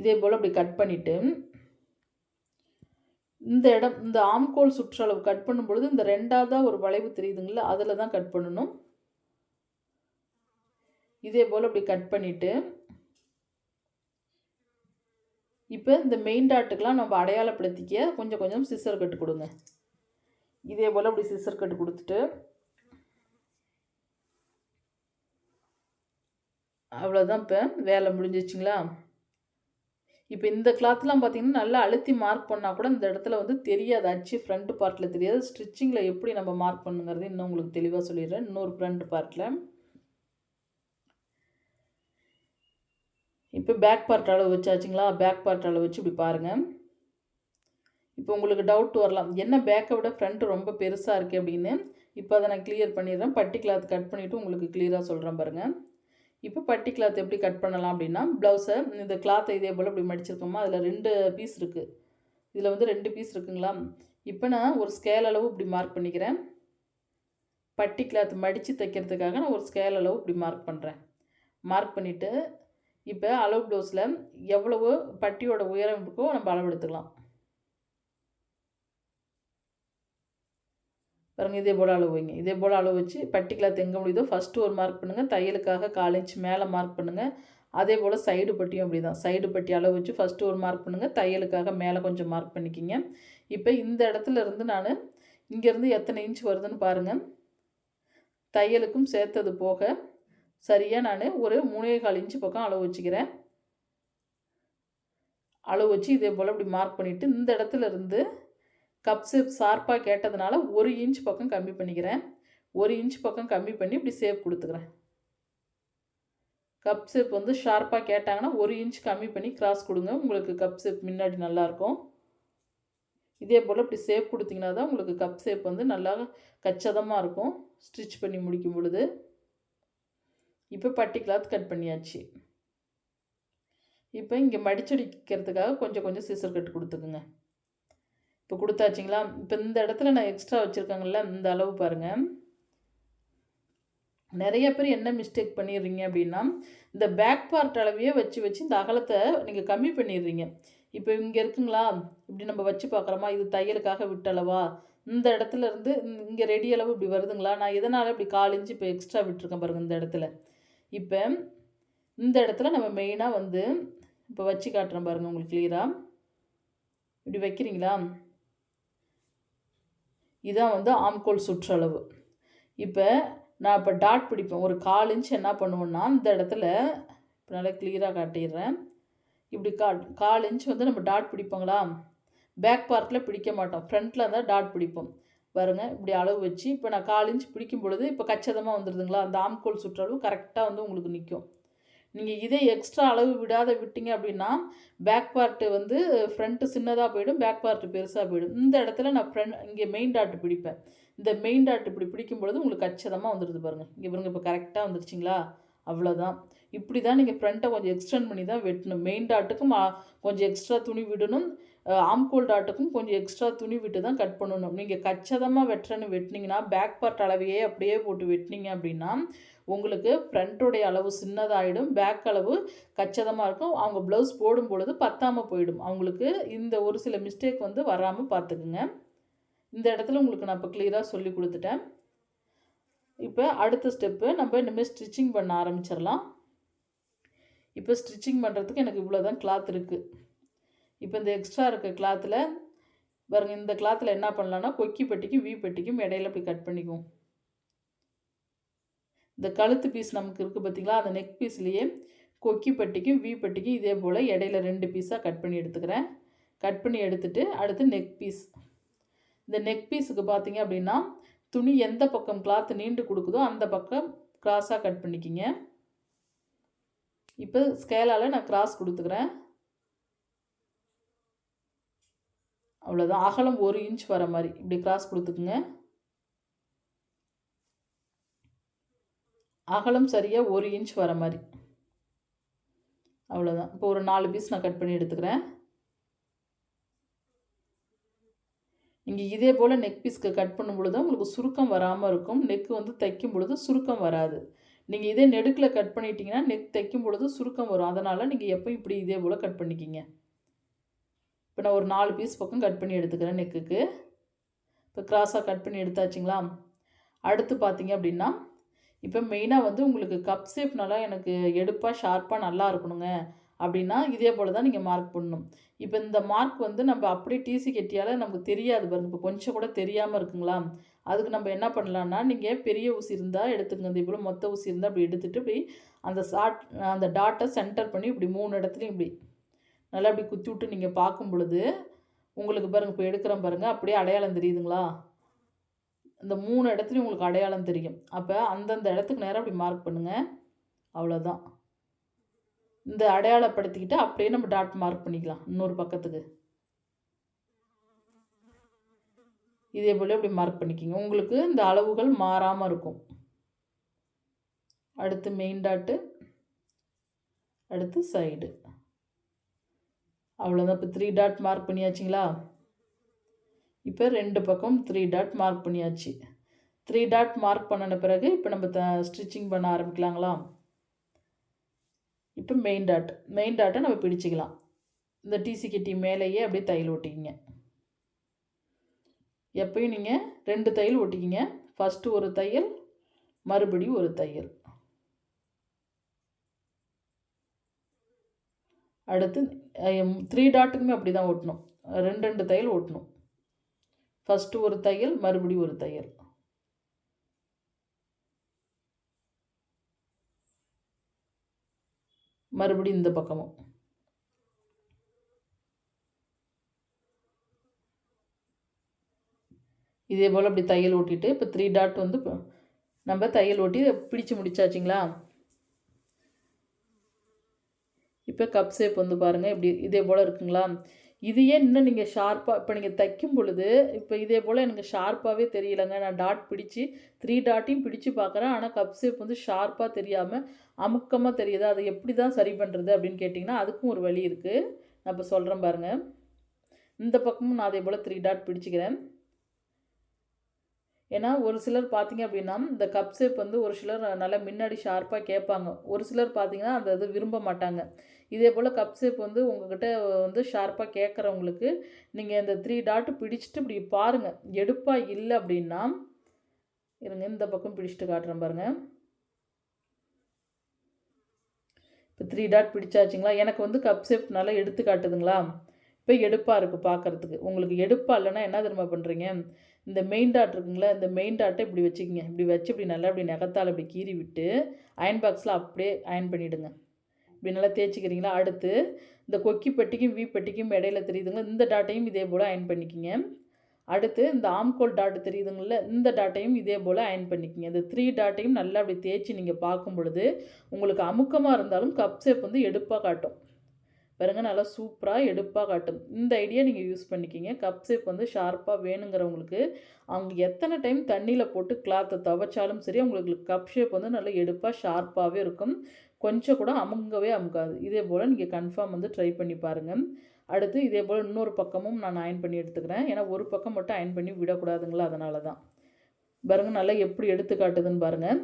இதே போல் அப்படி கட் பண்ணிவிட்டு இந்த ஆம்கோல் சுற்றளவு கட் பண்ணும்பொழுது இந்த 2ஆவதா ஒரு வளைவு தெரியுதுங்களா, அதில் தான் கட் பண்ணணும். இதே போல் அப்படி கட் பண்ணிவிட்டு இப்போ இந்த மெயின் டாட்டுக்கெலாம் நம்ம அடையாளப்படுத்திக்க கொஞ்சம் கொஞ்சம் சிசர் கட்டு கொடுங்க. இதே போல் அப்படி சிசர் கட்டு கொடுத்துட்டு அவ்வளோதான். இப்போ வேலை முடிஞ்சிச்சுங்களா? இப்போ இந்த கிளாத்லாம் பார்த்தீங்கன்னா, நல்லா அழுத்தி மார்க் பண்ணால் கூட இந்த இடத்துல வந்து தெரியாது. அச்சு ஃப்ரண்ட் பார்ட்டில் தெரியாது. ஸ்டிச்சிங்கில் எப்படி நம்ம மார்க் பண்ணுங்கிறது இன்னும் உங்களுக்கு தெளிவாக சொல்லிடுறேன். இன்னொரு ஃப்ரண்ட் பார்ட்டில். இப்போ பேக் பார்ட் அளவு வச்சாச்சுங்களா? பேக் பார்ட் அளவு வச்சு இப்படி பாருங்கள். இப்போ உங்களுக்கு டவுட் வரலாம், என்ன பேக்கை விட ஃப்ரண்ட் ரொம்ப பெருசாக இருக்குது அப்படின்னு. இப்போ அதை நான் கிளியர் பண்ணிடுறேன். பட்டி கிளாத் கட் பண்ணிவிட்டு உங்களுக்கு கிளியராக சொல்கிறேன் பாருங்கள். இப்போ பட்டி கிளாத் எப்படி கட் பண்ணலாம் அப்படின்னா, ப்ளவுஸை இந்த கிளாத்தை இதே போல் இப்படி மடிச்சிருக்கோமா, அதில் 2 பீஸ் இருக்குது. இதில் வந்து 2 பீஸ் இருக்குங்களா? இப்போ நான் ஒரு ஸ்கேல் அளவு இப்படி மார்க் பண்ணிக்கிறேன். பட்டி கிளாத் மடித்து தைக்கிறதுக்காக நான் ஒரு ஸ்கேல் அளவு இப்படி மார்க் பண்ணுறேன். மார்க் பண்ணிவிட்டு இப்போ அளவு ப்ளவுஸில் எவ்வளவு பட்டியோட உயரம் இருக்கோ நம்ம அளவு எடுத்துக்கலாம். பாருங்கள், இதே போல் அளவு வைங்க. இதே போல் அளவு வச்சு பட்டி கிளாத் எங்கே முடியுதோ ஃபஸ்ட்டு ஒரு மார்க் பண்ணுங்கள். தையலுக்காக 1/4 இன்ச் மேலே மார்க் பண்ணுங்கள். அதே போல் சைடு பட்டியும் அப்படி தான். சைடு பட்டி அளவு வச்சு ஃபஸ்ட்டு ஒரு மார்க் பண்ணுங்கள். தையலுக்காக மேலே கொஞ்சம் மார்க் பண்ணிக்கிங்க. இப்போ இந்த இடத்துல இருந்து நான் இங்கேருந்து எத்தனை இன்ச் வருதுன்னு பாருங்கள். தையலுக்கும் சேர்த்தது போக சரியாக நான் ஒரு 3¼ இன்ச்சு பக்கம் அளவு வச்சுக்கிறேன். அளவு வச்சு இதே போல் இப்படி மார்க் பண்ணிவிட்டு இந்த இடத்துல இருந்து கப் ஷேப் ஷார்ப்பாக கேட்டதுனால 1 இன்ச் பக்கம் கம்மி பண்ணிக்கிறேன். 1 இன்ச் பக்கம் கம்மி பண்ணி இப்படி ஷேப் கொடுத்துக்கிறேன். கப் ஷேப் வந்து ஷார்ப்பாக கேட்டாங்கன்னா 1 இன்ச் கம்மி பண்ணி கிராஸ் கொடுங்க. உங்களுக்கு கப் ஷேப் முன்னாடி நல்லாயிருக்கும். இதே போல் இப்படி ஷேப் கொடுத்தீங்கன்னா தான் உங்களுக்கு கப் ஷேப் வந்து நல்லா கச்சிதமாக இருக்கும் ஸ்டிச் பண்ணி முடிக்கும் பொழுது. இப்போ பட்டி கிளாத் கட் பண்ணியாச்சு. இப்போ இங்கே மடிச்சடிக்கிறதுக்காக கொஞ்சம் கொஞ்சம் சிசர் கட் கொடுத்துக்குங்க. இப்போ கொடுத்தாச்சுங்களா? இப்போ இந்த இடத்துல நான் எக்ஸ்ட்ரா வச்சுருக்கேங்கள்ல, இந்த அளவு பாருங்கள். நிறைய பேர் என்ன மிஸ்டேக் பண்ணிடுறீங்க அப்படின்னா, இந்த பேக் பார்ட் அளவையே வச்சு வச்சு இந்த அகலத்தை நீங்கள் கம்மி பண்ணிடுறீங்க. இப்போ இங்கே இருக்குங்களா, இப்படி நம்ம வச்சு பார்க்குறோமா, இது தையலுக்காக விட்டளவா, இந்த இடத்துல இருந்து இங்கே ரெடி அளவு இப்படி வருதுங்களா, நான் எதனால் இப்படி 1/4 இன்ச்சு இப்போ எக்ஸ்ட்ரா விட்டுருக்கேன் பாருங்கள் இந்த இடத்துல. இப்போ இந்த இடத்துல நம்ம மெயினாக வந்து இப்போ வச்சு காட்டுறேன் பாருங்கள் உங்களுக்கு கிளியராக. இப்படி வைக்கிறீங்களா, இதான் வந்து ஆம்கோல் சுற்றளவு. இப்போ நான் இப்போ டாட் பிடிப்பேன். ஒரு 1/4 இன்ச் என்ன பண்ணுவேன்னா, இந்த இடத்துல இப்போ நல்லா கிளியராக காட்டிடுறேன். இப்படி 1/4 இன்ச் வந்து நம்ம டாட் பிடிப்போங்களா, பேக் பார்ட்டில் பிடிக்க மாட்டோம், ஃப்ரண்ட்டில் இருந்தால் டாட் பிடிப்போம். பாருங்கள், இப்படி அளவு வச்சு இப்போ நான் 1/4 இன்ச் பிடிக்கும் பொழுது இப்போ கச்சிதமாக வந்துடுதுங்களா, அந்த ஆம்கோல் சுற்றளவு கரெக்டாக வந்து உங்களுக்கு நிற்கும். நீங்கள் இதே எக்ஸ்ட்ரா அளவு விடாத விட்டீங்க அப்படின்னா, பேக் பார்ட்டு வந்து ஃப்ரண்ட்டு சின்னதாக போயிடும், பேக் பார்ட்டு பெருசாக போயிடும். இந்த இடத்துல நான் இங்கே மெயின் டாட் பிடிப்பேன். இந்த மெயின் டாட் இப்படி பிடிக்கும் பொழுது உங்களுக்கு கச்சிதமாக வந்துடுது பாருங்கள். இங்கே பாருங்கள், இப்போ கரெக்டாக வந்துருச்சிங்களா, அவ்வளோதான். இப்படி தான் நீங்கள் ஃப்ரண்ட்டை கொஞ்சம் எக்ஸ்டெண்ட் பண்ணி தான் வெட்டணும். மெயின் டாட்டுக்கும் கொஞ்சம் எக்ஸ்ட்ரா துணி விடணும். ஆம்கோல் டாட்டுக்கும் கொஞ்சம் எக்ஸ்ட்ரா துணி விட்டு தான் கட் பண்ணணும். நீங்கள் கச்சிதமாக வெட்டினீங்கன்னா, பேக் பார்ட் அளவையே அப்படியே போட்டு வெட்டினீங்க அப்படின்னா உங்களுக்கு ஃப்ரண்ட்டோடைய அளவு சின்னதாகிடும், பேக் அளவு கச்சிதமாக இருக்கும். அவங்க ப்ளவுஸ் போடும் பொழுது பத்தாமல் போயிடும். அவங்களுக்கு இந்த ஒரு சில மிஸ்டேக் வந்து வராமல் பார்த்துக்குங்க. இந்த இடத்துல உங்களுக்கு நான் இப்போ கிளியராக சொல்லி கொடுத்துட்டேன். இப்போ அடுத்த ஸ்டெப்பு நம்ம இனிமேல் ஸ்டிச்சிங் பண்ண ஆரம்பிச்சிடலாம். இப்போ ஸ்டிச்சிங் பண்ணுறதுக்கு எனக்கு இவ்வளோ தான் கிளாத் இருக்குது. இப்போ இந்த எக்ஸ்ட்ரா இருக்க கிளாத்தில் பாருங்கள், இந்த கிளாத்தில் என்ன பண்ணலான்னா, கொக்கி பட்டிக்கும் வி பட்டிக்கும் இடையில இப்படி கட் பண்ணிக்குவோம். இந்த கழுத்து பீஸ் நமக்கு இருக்குது பார்த்திங்களா, அந்த நெக் பீஸ்லேயே கொக்கி பட்டிக்கும் வி பட்டிக்கும் இதே போல் இடையில 2 பீஸாக கட் பண்ணி எடுத்துக்கிறேன். கட் பண்ணி எடுத்துட்டு அடுத்து நெக் பீஸ். இந்த நெக் பீஸுக்கு பார்த்தீங்க அப்படின்னா துணி எந்த பக்கம் கிளாத் நீண்டு கொடுக்குதோ அந்த பக்கம் கிராஸாக கட் பண்ணிக்கிங்க. இப்போ ஸ்கேலால் நான் கிராஸ் கொடுத்துக்கிறேன். அவ்வளோதான். அகலம் 1 இன்ச் வர மாதிரி இப்படி கிராஸ் கொடுத்துக்குங்க. அகலம் சரியாக 1 இன்ச் வர மாதிரி. அவ்வளோதான். இப்போ ஒரு 4 பீஸ் நான் கட் பண்ணி எடுத்துக்கிறேன். நீங்கள் இதே போல் நெக் பீஸ்க்கு கட் பண்ணும் பொழுது உங்களுக்கு சுருக்கம் வராமல் இருக்கும். நெக்கு வந்து தைக்கும் பொழுது சுருக்கம் வராது. நீங்கள் இதே நெடுக்கில் கட் பண்ணிட்டீங்கன்னா நெக் தைக்கும் பொழுது சுருக்கம் வரும். அதனால் நீங்கள் எப்போயும் இப்படி இதே போல் கட் பண்ணிக்கிங்க. இப்போ நான் ஒரு 4 பீஸ் பக்கம் கட் பண்ணி எடுத்துக்கிறேன் நெக்குக்கு. இப்போ கிராஸாக கட் பண்ணி எடுத்தாச்சுங்களா? அடுத்து பார்த்தீங்க அப்படின்னா இப்போ மெயினாக வந்து உங்களுக்கு கப் ஷேப் நல்லா எனக்கு எடுப்பாக ஷார்ப்பாக நல்லா இருக்கணுங்க அப்படின்னா இதே போல் தான் நீங்கள் மார்க் பண்ணணும். இப்போ இந்த மார்க் வந்து நம்ம அப்படியே டிசி கெட்டியால் நமக்கு தெரியாது பாருங்கள். இப்போ கொஞ்சம் கூட தெரியாமல் இருக்குங்களா? அதுக்கு நம்ம என்ன பண்ணலான்னா நீங்கள் பெரிய ஊசி இருந்தால் எடுத்துக்கங்க. இந்த இவ்வளோ மொத்த ஊசி இருந்தால் அப்படி எடுத்துகிட்டு இப்படி அந்த டாட்டை சென்டர் பண்ணி இப்படி 3 இடத்துலையும் இப்படி நல்லா இப்படி குத்தி விட்டு நீங்கள் பார்க்கும் பொழுது உங்களுக்கு பாருங்கள், இப்போ எடுக்கிறேன் பாருங்கள், அப்படியே அடையாளம் தெரியுதுங்களா? இந்த 3 இடத்துலையும் உங்களுக்கு அடையாளம் தெரியும். அப்போ அந்தந்த இடத்துக்கு நேராக அப்படி மார்க் பண்ணுங்கள். அவ்வளோதான். இந்த அடையாளப்படுத்திக்கிட்டு அப்படியே நம்ம டாட் மார்க் பண்ணிக்கலாம் இன்னொரு பக்கத்துக்கு. இதே போல் இப்படி மார்க் பண்ணிக்கிங்க. உங்களுக்கு இந்த அளவுகள் மாறாமல் இருக்கும். அடுத்து மெயின் டாட்டு, அடுத்து சைடு. அவ்வளோதான். இப்போ 3 டாட் மார்க் பண்ணியாச்சுங்களா? இப்போ 2 பக்கம் 3 டாட் மார்க் பண்ணியாச்சு. 3 டாட் மார்க் பண்ணின பிறகு இப்போ நம்ம ஸ்டிச்சிங் பண்ண ஆரம்பிக்கலாங்களா? இப்போ மெயின் டாட்டை நம்ம பிடிச்சிக்கலாம். இந்த டிசி கெட்டி மேலேயே அப்படியே தையல் ஒட்டிக்கிங்க. எப்பயும் நீங்கள் 2 தையல் ஒட்டிக்கிங்க. ஃபஸ்ட்டு ஒரு தையல், மறுபடியும் ஒரு தையல். அடுத்து 3 டாட்டுக்குமே அப்படி தான் ஒட்டணும். 2 தையல் ஒட்டணும். ஃபஸ்ட்டு ஒரு தையல், மறுபடியும் ஒரு தையல். மறுபடியும் இந்த பக்கமும். இதே போல் அப்படி தையல் ஓட்டிட்டு இப்போ 3 டாட் வந்து நம்ம தையல் ஓட்டி பிடிச்சு முடிச்சாச்சுங்களா? இப்போ கப் ஷேப் வந்து பாருங்கள் இப்படி இதே போல் இருக்குங்களா? இதையே இன்னும் நீங்கள் ஷார்ப்பாக இப்போ நீங்கள் தைக்கும் பொழுது இப்போ இதே போல் எனக்கு ஷார்ப்பாகவே தெரியலைங்க. நான் டாட் பிடிச்சி 3 டாட்டையும் பிடிச்சி பார்க்குறேன். ஆனால் கப் ஷேப் வந்து ஷார்ப்பாக தெரியாமல் அமுக்கமாக தெரியுது. அதை எப்படி தான் சரி பண்ணுறது அப்படின்னு கேட்டிங்கன்னா அதுக்கும் ஒரு வழி இருக்குது. நான் இப்போ சொல்கிறேன் பாருங்கள். இந்த பக்கமும் நான் அதே போல் 3 டாட் பிடிச்சிக்கிறேன். ஏன்னா ஒரு சிலர் பார்த்தீங்க அப்படின்னா இந்த கப் ஷேப் வந்து ஒரு சிலர் நல்லா முன்னாடி ஷார்ப்பாக கேட்பாங்க. ஒரு சிலர் பார்த்தீங்கன்னா அந்த இது விரும்ப மாட்டாங்க. இதே போல் கப் ஷேப் வந்து உங்கள்கிட்ட வந்து ஷார்ப்பாக கேட்குறவங்களுக்கு நீங்கள் இந்த 3 டாட்டு பிடிச்சிட்டு இப்படி பாருங்கள். எடுப்பாக இல்லை அப்படின்னா இருங்க, இந்த பக்கம் பிடிச்சிட்டு காட்டுறேன் பாருங்கள். இப்போ 3 டாட் பிடிச்சாச்சுங்களா? எனக்கு வந்து கப் ஷேப் நல்லா எடுத்து காட்டுதுங்களா? இப்போ எடுப்பாக இருக்குது பார்க்குறதுக்கு. உங்களுக்கு எடுப்பாக இல்லைன்னா என்ன தெரியுமா பண்ணுறீங்க? இந்த மெயின் டாட் இருக்குங்களா? இந்த மெயின் டாட்டை இப்படி வச்சுக்கிங்க. இப்படி வச்சு இப்படி நல்லா இப்படி நகத்தால் இப்படி கீறி விட்டு அயன் பாக்ஸில் அப்படியே அயன் பண்ணிவிடுங்க. இப்படி நல்லா தேய்ச்சிக்கிறீங்களா? அடுத்து இந்த கொக்கி பெட்டிக்கும் வி பெட்டிக்கும் இடையில தெரியுதுங்களா? இந்த டாட்டையும் இதே போல் அயன் பண்ணிக்கிங்க. அடுத்து இந்த ஆம்கோல் டாட் தெரியுதுங்கள? இந்த டாட்டையும் இதே போல் அயன் பண்ணிக்கிங்க. இந்த 3 டாட்டையும் நல்லா அப்படி தேய்ச்சி நீங்கள் பார்க்கும் பொழுது உங்களுக்கு அமுக்கமாக இருந்தாலும் கப் ஷேப் வந்து எடுப்பாக காட்டும். பாருங்க, நல்லா சூப்பராக எடுப்பாக காட்டும். இந்த ஐடியா நீங்கள் யூஸ் பண்ணிக்கிங்க. கப் ஷேப் வந்து ஷார்ப்பாக வேணுங்கிறவங்களுக்கு அவங்க எத்தனை டைம் தண்ணியில் போட்டு கிளாத்தை துவைச்சாலும் சரி அவங்களுக்கு கப் ஷேப் வந்து நல்லா எடுப்பாக ஷார்ப்பாகவே இருக்கும். கொஞ்சம் கூட அமுங்கவே அமுக்காது. இதே போல் நீங்கள் கன்ஃபார்ம் வந்து ட்ரை பண்ணி பாருங்கள். அடுத்து இதே போல் இன்னொரு பக்கமும் நான் அயன் பண்ணி எடுத்துக்கிறேன். ஏன்னா ஒரு பக்கம் மட்டும் அயன் பண்ணி விடக்கூடாதுங்களா, அதனால தான். பாருங்கள் நல்லா எப்படி எடுத்து காட்டுதுன்னு பாருங்கள்.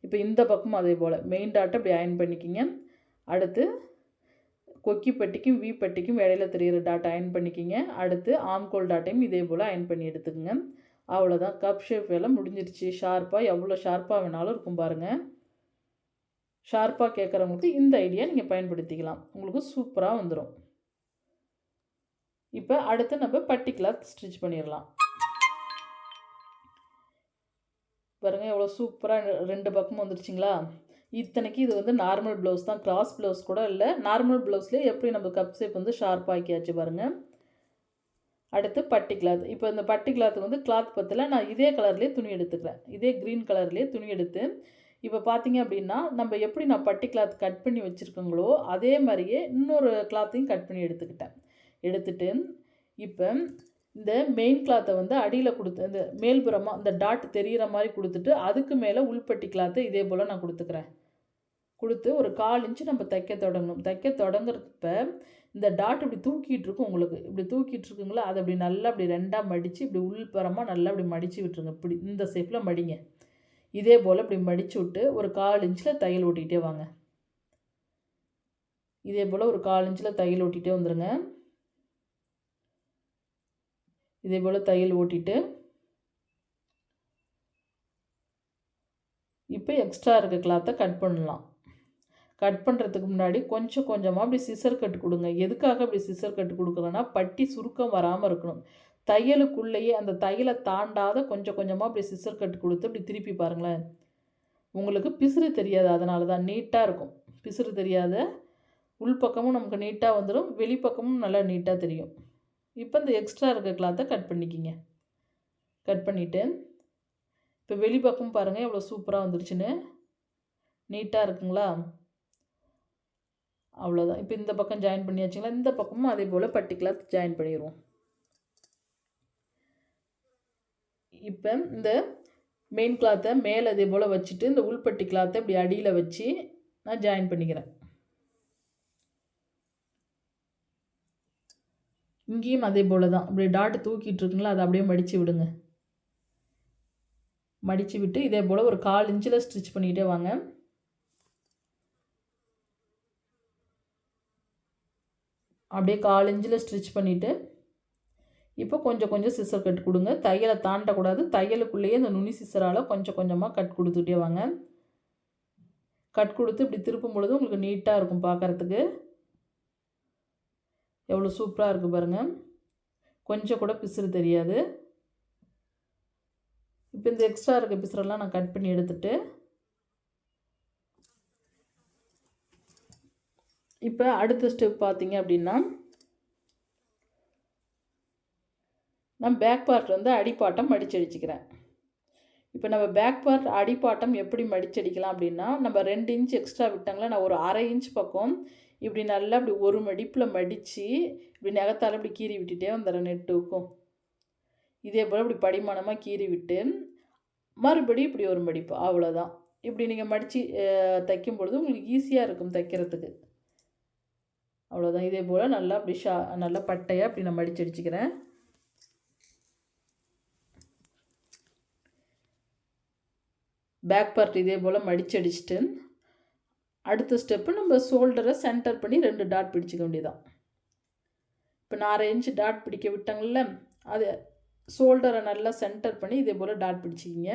இப்போ இந்த பக்கமும் அதே போல் மெயின் டாட்டை இப்படி அயன் பண்ணிக்கிங்க. அடுத்து கொக்கி பட்டிக்கும் வி பட்டிக்கும் இடையில தெரிகிற டாட் அயன் பண்ணிக்கிங்க. அடுத்து ஆம்கோல் டாட்டையும் இதே போல் அயன் பண்ணி எடுத்துக்கங்க. அவ்வளோதான். கப் ஷேப் வேலை முடிஞ்சிருச்சு. ஷார்ப்பாக எவ்வளோ ஷார்ப்பாக வேணாலும் இருக்கும் பாருங்கள். ஷார்ப்பாக கேட்குறவங்களுக்கு இந்த ஐடியா நீங்கள் பயன்படுத்திக்கலாம். உங்களுக்கு சூப்பராக வந்துடும். இப்போ அடுத்து நம்ம பட்டி கிளாத் ஸ்டிச் பண்ணிடலாம். பாருங்கள் எவ்வளோ சூப்பராக 2 பக்கமும் வந்துருச்சுங்களா? இத்தனைக்கு இது வந்து நார்மல் ப்ளவுஸ் தான், கிராஸ் ப்ளவுஸ் கூட இல்லை. நார்மல் ப்ளவுஸ்லேயே எப்படி நம்ம கப் ஷேப் வந்து ஷார்ப்பாக ஆக்கியாச்சு பாருங்கள். அடுத்து பட்டி கிளாத். இப்போ இந்த பட்டி கிளாத்துக்கு வந்து கிளாத் பத்தல, நான் இதே கலர்லேயே துணி எடுத்துக்கிறேன். இதே க்ரீன் கலர்லேயே துணி எடுத்து, இப்போ பார்த்தீங்க அப்படின்னா, நம்ம எப்படி நான் பட்டி கிளாத் கட் பண்ணி வச்சுருக்கோங்களோ, அதே மாரியே இன்னொரு கிளாத்தையும் கட் பண்ணி எடுத்துக்கிட்டேன். எடுத்துட்டு, இப்போ இந்த மெயின் கிளாத்தை வந்து அடியில குடுத்து இந்த மேல்புறமா இந்த டாட் தெரியிற மாரி குடுத்துட்டு, அதுக்கு மேல உள்பட்டி கிளாத்த இதே போல நான் குடுத்துக்கிறேன். குடுத்து ஒரு 1/4 இன்ச் நம்ம தைக்க தொடங்கணும். தைக்க தொடங்குறப்ப இந்த டாட் இப்படி தூக்கிட்டு இருக்கும் உங்களுக்கு. இப்படி தூக்கிட்டு இருக்குங்களா, அத அப்படி நல்லா அப்படி 2ஆ மடிச்சு, இப்படி உள்புறமா நல்லா இப்படி மடிச்சு விட்டுருங்க. இப்படி இந்த ஷேப்ல மடிங்க. இதே போல இப்படி மடிச்சு விட்டு ஒரு 1/4 இன்ச்ல தையல் ஓட்டிட்டே வாங்க. இதே போல ஒரு 1/4 இன்ச்ல தையல் ஓட்டிட்டே வந்துருங்க. இதே போல தையல் ஓட்டிட்டு, இப்போ எக்ஸ்ட்ரா இருக்க கிளாத்த கட் பண்ணலாம். கட் பண்ணுறதுக்கு முன்னாடி கொஞ்சம் கொஞ்சமாக அப்படி சிசர் கட் கொடுங்க. எதுக்காக அப்படி சிசர் கட் கொடுக்குறோன்னா, பட்டி சுருக்கம் வராமல் இருக்கணும். தையலுக்குள்ளேயே அந்த தையலை தாண்டாத கொஞ்சம் கொஞ்சமாக அப்படி சிசர் கட் கொடுத்து அப்படி திருப்பி பாருங்களேன். உங்களுக்கு பிசுறு தெரியாது, அதனால தான் நீட்டாக இருக்கும். பிசுறு தெரியாத உள்பக்கமும் நமக்கு நீட்டாக வந்துடும், வெளிப்பக்கமும் நல்லா நீட்டாக தெரியும். இப்போ இந்த எக்ஸ்ட்ரா இருக்க கிளாத்தை கட் பண்ணிக்கிங்க. கட் பண்ணிவிட்டு, இப்போ வெளிப்பக்கம் பாருங்கள் எவ்வளோ சூப்பராக வந்துருச்சுன்னு. நீட்டாக இருக்குங்களா? அவ்வளோதான். இப்போ இந்த பக்கம் ஜாயின் பண்ணியாச்சுங்களா, இந்த பக்கமும் அதே போல் பட்டி கிளாத் ஜாயின் பண்ணிடுவோம். இப்போ இந்த மெயின் கிளாத்தை மேலே அதே போல் வச்சுட்டு, இந்த உள்பட்டி கிளாத்தை இப்படி அடியில் வச்சு நான் ஜாயின் பண்ணிக்கிறேன். இங்கேயும் அதே போல் தான். இப்படி டாட் தூக்கிட்டு இருக்குங்களா, அதை அப்படியே மடித்து விடுங்க. மடித்து விட்டு இதே போல் ஒரு 1/4 இன்ச்சில் ஸ்டிச் பண்ணிக்கிட்டே வாங்க. அப்படியே 1/4 இன்ச்சில் ஸ்டிச் பண்ணிவிட்டு, இப்போ கொஞ்சம் கொஞ்சம் சிசர் கட் கொடுங்க. தையலை தாண்டக்கூடாது. தையலுக்குள்ளேயே இந்த நுனி சிசரால் கொஞ்சம் கொஞ்சமாக கட் கொடுத்துட்டே வாங்க. கட் கொடுத்து இப்படி திருப்பும் பொழுது உங்களுக்கு நீட்டாக இருக்கும் பார்க்குறதுக்கு. எவ்வளோ சூப்பராக இருக்குது பாருங்கள். கொஞ்சம் கூட பிசுறு தெரியாது. இப்போ இந்த எக்ஸ்ட்ரா இருக்க பிசுறெல்லாம் நான் கட் பண்ணி எடுத்துட்டு, இப்போ அடுத்த ஸ்டெப் பார்த்தீங்க அப்படின்னா, நான் பேக் பார்ட் வந்து அடிப்பாட்டம் மடிச்சடிச்சுக்கிறேன். இப்போ நம்ம பேக் பார்ட் அடிப்பாட்டம் எப்படி மடிச்சடிக்கலாம் அப்படின்னா, நம்ம 2 இன்ச் எக்ஸ்ட்ரா விட்டாங்களா, நான் ஒரு 1/2 இன்ச் பக்கம் இப்படி நல்லா இப்படி ஒரு மடிப்பில் மடித்து இப்படி நகத்தால் இப்படி கீறி விட்டுட்டே வந்துடுறேன் நெட்டுக்கும். இதே போல் இப்படி படிமானமாக கீறி விட்டு மறுபடியும் இப்படி ஒரு மடிப்பு, அவ்வளோதான். இப்படி நீங்கள் மடித்து தைக்கும் பொழுது உங்களுக்கு ஈஸியாக இருக்கும் தைக்கிறதுக்கு. அவ்வளோதான். இதே போல் நல்லா அப்படி நல்லா பட்டையாக இப்படி நான் மடித்து அடிச்சுக்கிறேன். பேக் பார்ட் இதே போல் மடித்து அடிச்சுட்டு, அடுத்த ஸ்டெப்பு நம்ம ஷோல்டரை சென்டர் பண்ணி 2 டாட் பிடிச்சிக்க வேண்டியதான். இப்போ நான் 1/2 இன்ச் டாட் பிடிக்க விட்டாங்கள்ல, அது ஷோல்டரை நல்லா சென்டர் பண்ணி இதே போல் டாட் பிடிச்சிக்கிங்க.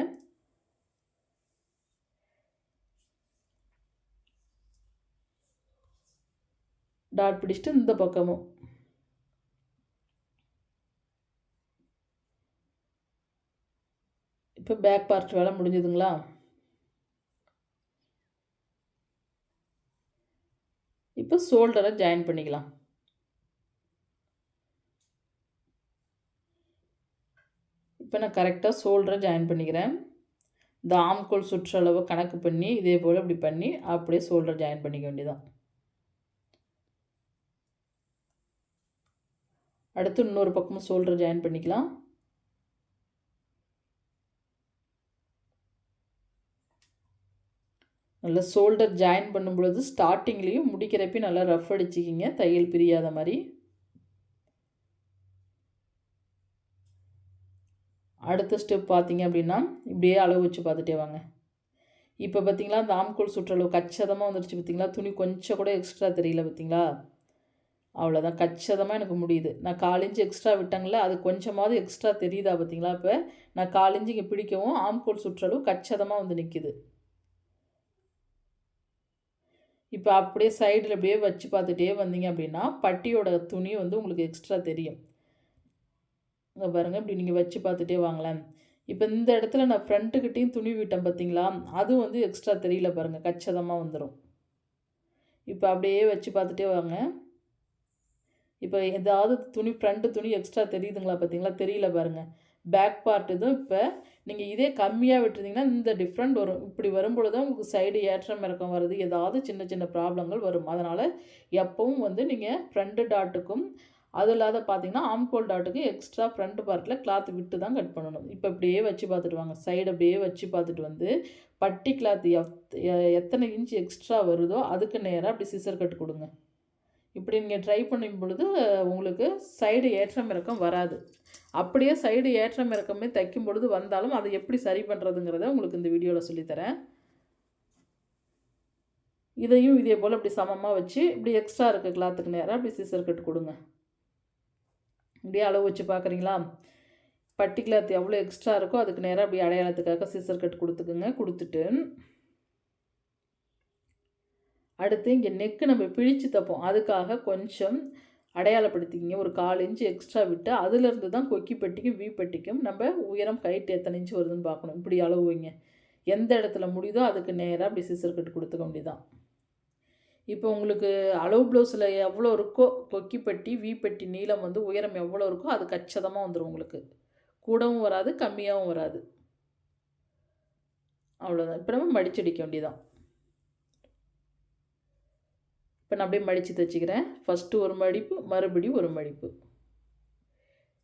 டாட் பிடிச்சிட்டு இந்த பக்கமும் இப்போ பேக் பார்ட் வேலை முடிஞ்சதுங்களா? இப்போ ஷோல்டரை ஜாயின் பண்ணிக்கலாம். இப்போ நான் கரெக்டாக ஷோல்டரை ஜாயின் பண்ணிக்கிறேன். இந்த ஆம்கோல் சுற்றளவு கணக்கு பண்ணி இதே போல் இப்படி பண்ணி அப்படியே ஷோல்டர் ஜாயின் பண்ணிக்க வேண்டியதான். அடுத்து இன்னொரு பக்கமும் ஷோல்டர் ஜாயின் பண்ணிக்கலாம். நல்லா ஷோல்டர் ஜாயின் பண்ணும் பொழுது ஸ்டார்டிங்லேயும் முடிக்கிறப்பையும் நல்லா ரஃப் அடிச்சுக்கிங்க, தையல் பிரியாத மாதிரி. அடுத்த ஸ்டெப் பார்த்தீங்க அப்படின்னா, இப்படியே அளவு வச்சு பார்த்துட்டே வாங்க. இப்போ பார்த்தீங்களா, இந்த ஆம்கோல் சுற்றளவு கச்சிதமாக வந்துடுச்சு பார்த்தீங்களா, துணி கொஞ்சம் கூட எக்ஸ்ட்ரா தெரியல பார்த்தீங்களா, அவ்வளோதான். கச்சிதமாக எனக்கு முடியுது. நான் 1/4 இன்ச் எக்ஸ்ட்ரா விட்டாங்களே, அது கொஞ்சமாவது எக்ஸ்ட்ரா தெரியுதா பார்த்தீங்களா? இப்போ நான் 1/4 இன்ச் இங்கே பிடிக்கவும் ஆம்கோல் சுற்றளவு கச்சிதமாக வந்து நிற்கிது. இப்போ அப்படியே சைடில் அப்படியே வச்சு பார்த்துட்டே வந்தீங்க அப்படின்னா, பட்டியோட துணி வந்து உங்களுக்கு எக்ஸ்ட்ரா தெரியும். இங்கே பாருங்கள், இப்படி நீங்கள் வச்சு பார்த்துட்டே வாங்களேன். இப்போ இந்த இடத்துல நான் ஃப்ரண்ட்டுக்கிட்டேயும் துணி விட்டேன் பார்த்தீங்களா, அதுவும் வந்து எக்ஸ்ட்ரா தெரியல பாருங்கள், கச்சிதமாக வந்துடும். இப்போ அப்படியே வச்சு பார்த்துட்டே வாங்க. இப்போ ஏதாவது துணி ஃப்ரண்ட் துணி எக்ஸ்ட்ரா தெரியுதுங்களா பார்த்தீங்களா? தெரியல பாருங்கள். பேக் பார்ட் இதுவும் இப்போ நீங்கள் இதே கம்மியாக விட்டுருந்தீங்கன்னா இந்த டிஃப்ரெண்ட் வரும். இப்படி வரும்பொழுது தான் உங்களுக்கு சைடு ஏற்றம் இறக்கம் வருது. ஏதாவது சின்ன சின்ன ப்ராப்ளங்கள் வரும். அதனால் எப்பவும் வந்து நீங்கள் ஃப்ரண்ட் டாட்டுக்கும் அது இல்லாத பார்த்தீங்கன்னா ஆம்கோல் டாட்டுக்கும் எக்ஸ்ட்ரா ஃப்ரண்ட் பார்ட்டில் கிளாத் விட்டு தான் கட் பண்ணணும். இப்போ இப்படியே வச்சு பார்த்துட்டு வாங்க. சைடு அப்படியே வச்சு பார்த்துட்டு வந்து பட்டி கிளாத் எத்தனை இன்ச் எக்ஸ்ட்ரா வருதோ அதுக்கு நேராக அப்படி சிசர் கட் கொடுங்க. இப்படி நீங்கள் ட்ரை பண்ணும் பொழுது உங்களுக்கு சைடு ஏற்றம் இறக்கம் வராது. அப்படியே சைடு ஏற்றம் இறக்கமே தைக்கும் பொழுது வந்தாலும் அதை எப்படி சரி பண்ணுறதுங்கிறத உங்களுக்கு இந்த வீடியோவில் சொல்லித்தரேன். இதையும் இதே போல் இப்படி சமமாக வச்சு இப்படி எக்ஸ்ட்ரா இருக்க கிளாத்துக்கு நேராக அப்படி சிசர் கட் கொடுங்க. இப்படியே அளவு வச்சு பார்க்குறீங்களா? பட்டி கிளாத் எவ்வளோ எக்ஸ்ட்ரா இருக்கோ அதுக்கு நேராக அப்படி அடையாளத்துக்காக சிசர் கட் கொடுத்துக்குங்க. கொடுத்துட்டு அடுத்து இங்கே நெக்கு நம்ம பிழித்து தைப்போம். அதுக்காக கொஞ்சம் அடையாளப்படுத்திக்கிங்க. ஒரு 1/4 இன்ச்சு எக்ஸ்ட்ரா விட்டு அதிலிருந்து தான் கொக்கி பட்டிக்கும் வி பட்டிக்கும் நம்ம உயரம் ஹைட் எத்தனை இன்ச்சு வருதுன்னு பார்க்கணும். இப்படி அளவு வைங்க. எந்த இடத்துல முடியுதோ அதுக்கு நேராக அப்படி சிசர் கட் கொடுத்துக்க வேண்டியதான். இப்போ உங்களுக்கு அளவு ப்ளவுஸில் எவ்வளோ இருக்கோ கொக்கி பட்டி வி பட்டி நீளம் வந்து உயரம் எவ்வளோ இருக்கோ அது கச்சிதமாக வந்துடும். உங்களுக்கு கூடவும் வராது கம்மியாகவும் வராது. அவ்வளோதான். இப்போ நம்ம மடிச்சடிக்க வேண்டியதான். இப்போ நான் அப்படியே மடித்து தைச்சிக்கிறேன். ஃபஸ்ட்டு ஒரு மடிப்பு, மறுபடியும் ஒரு மடிப்பு.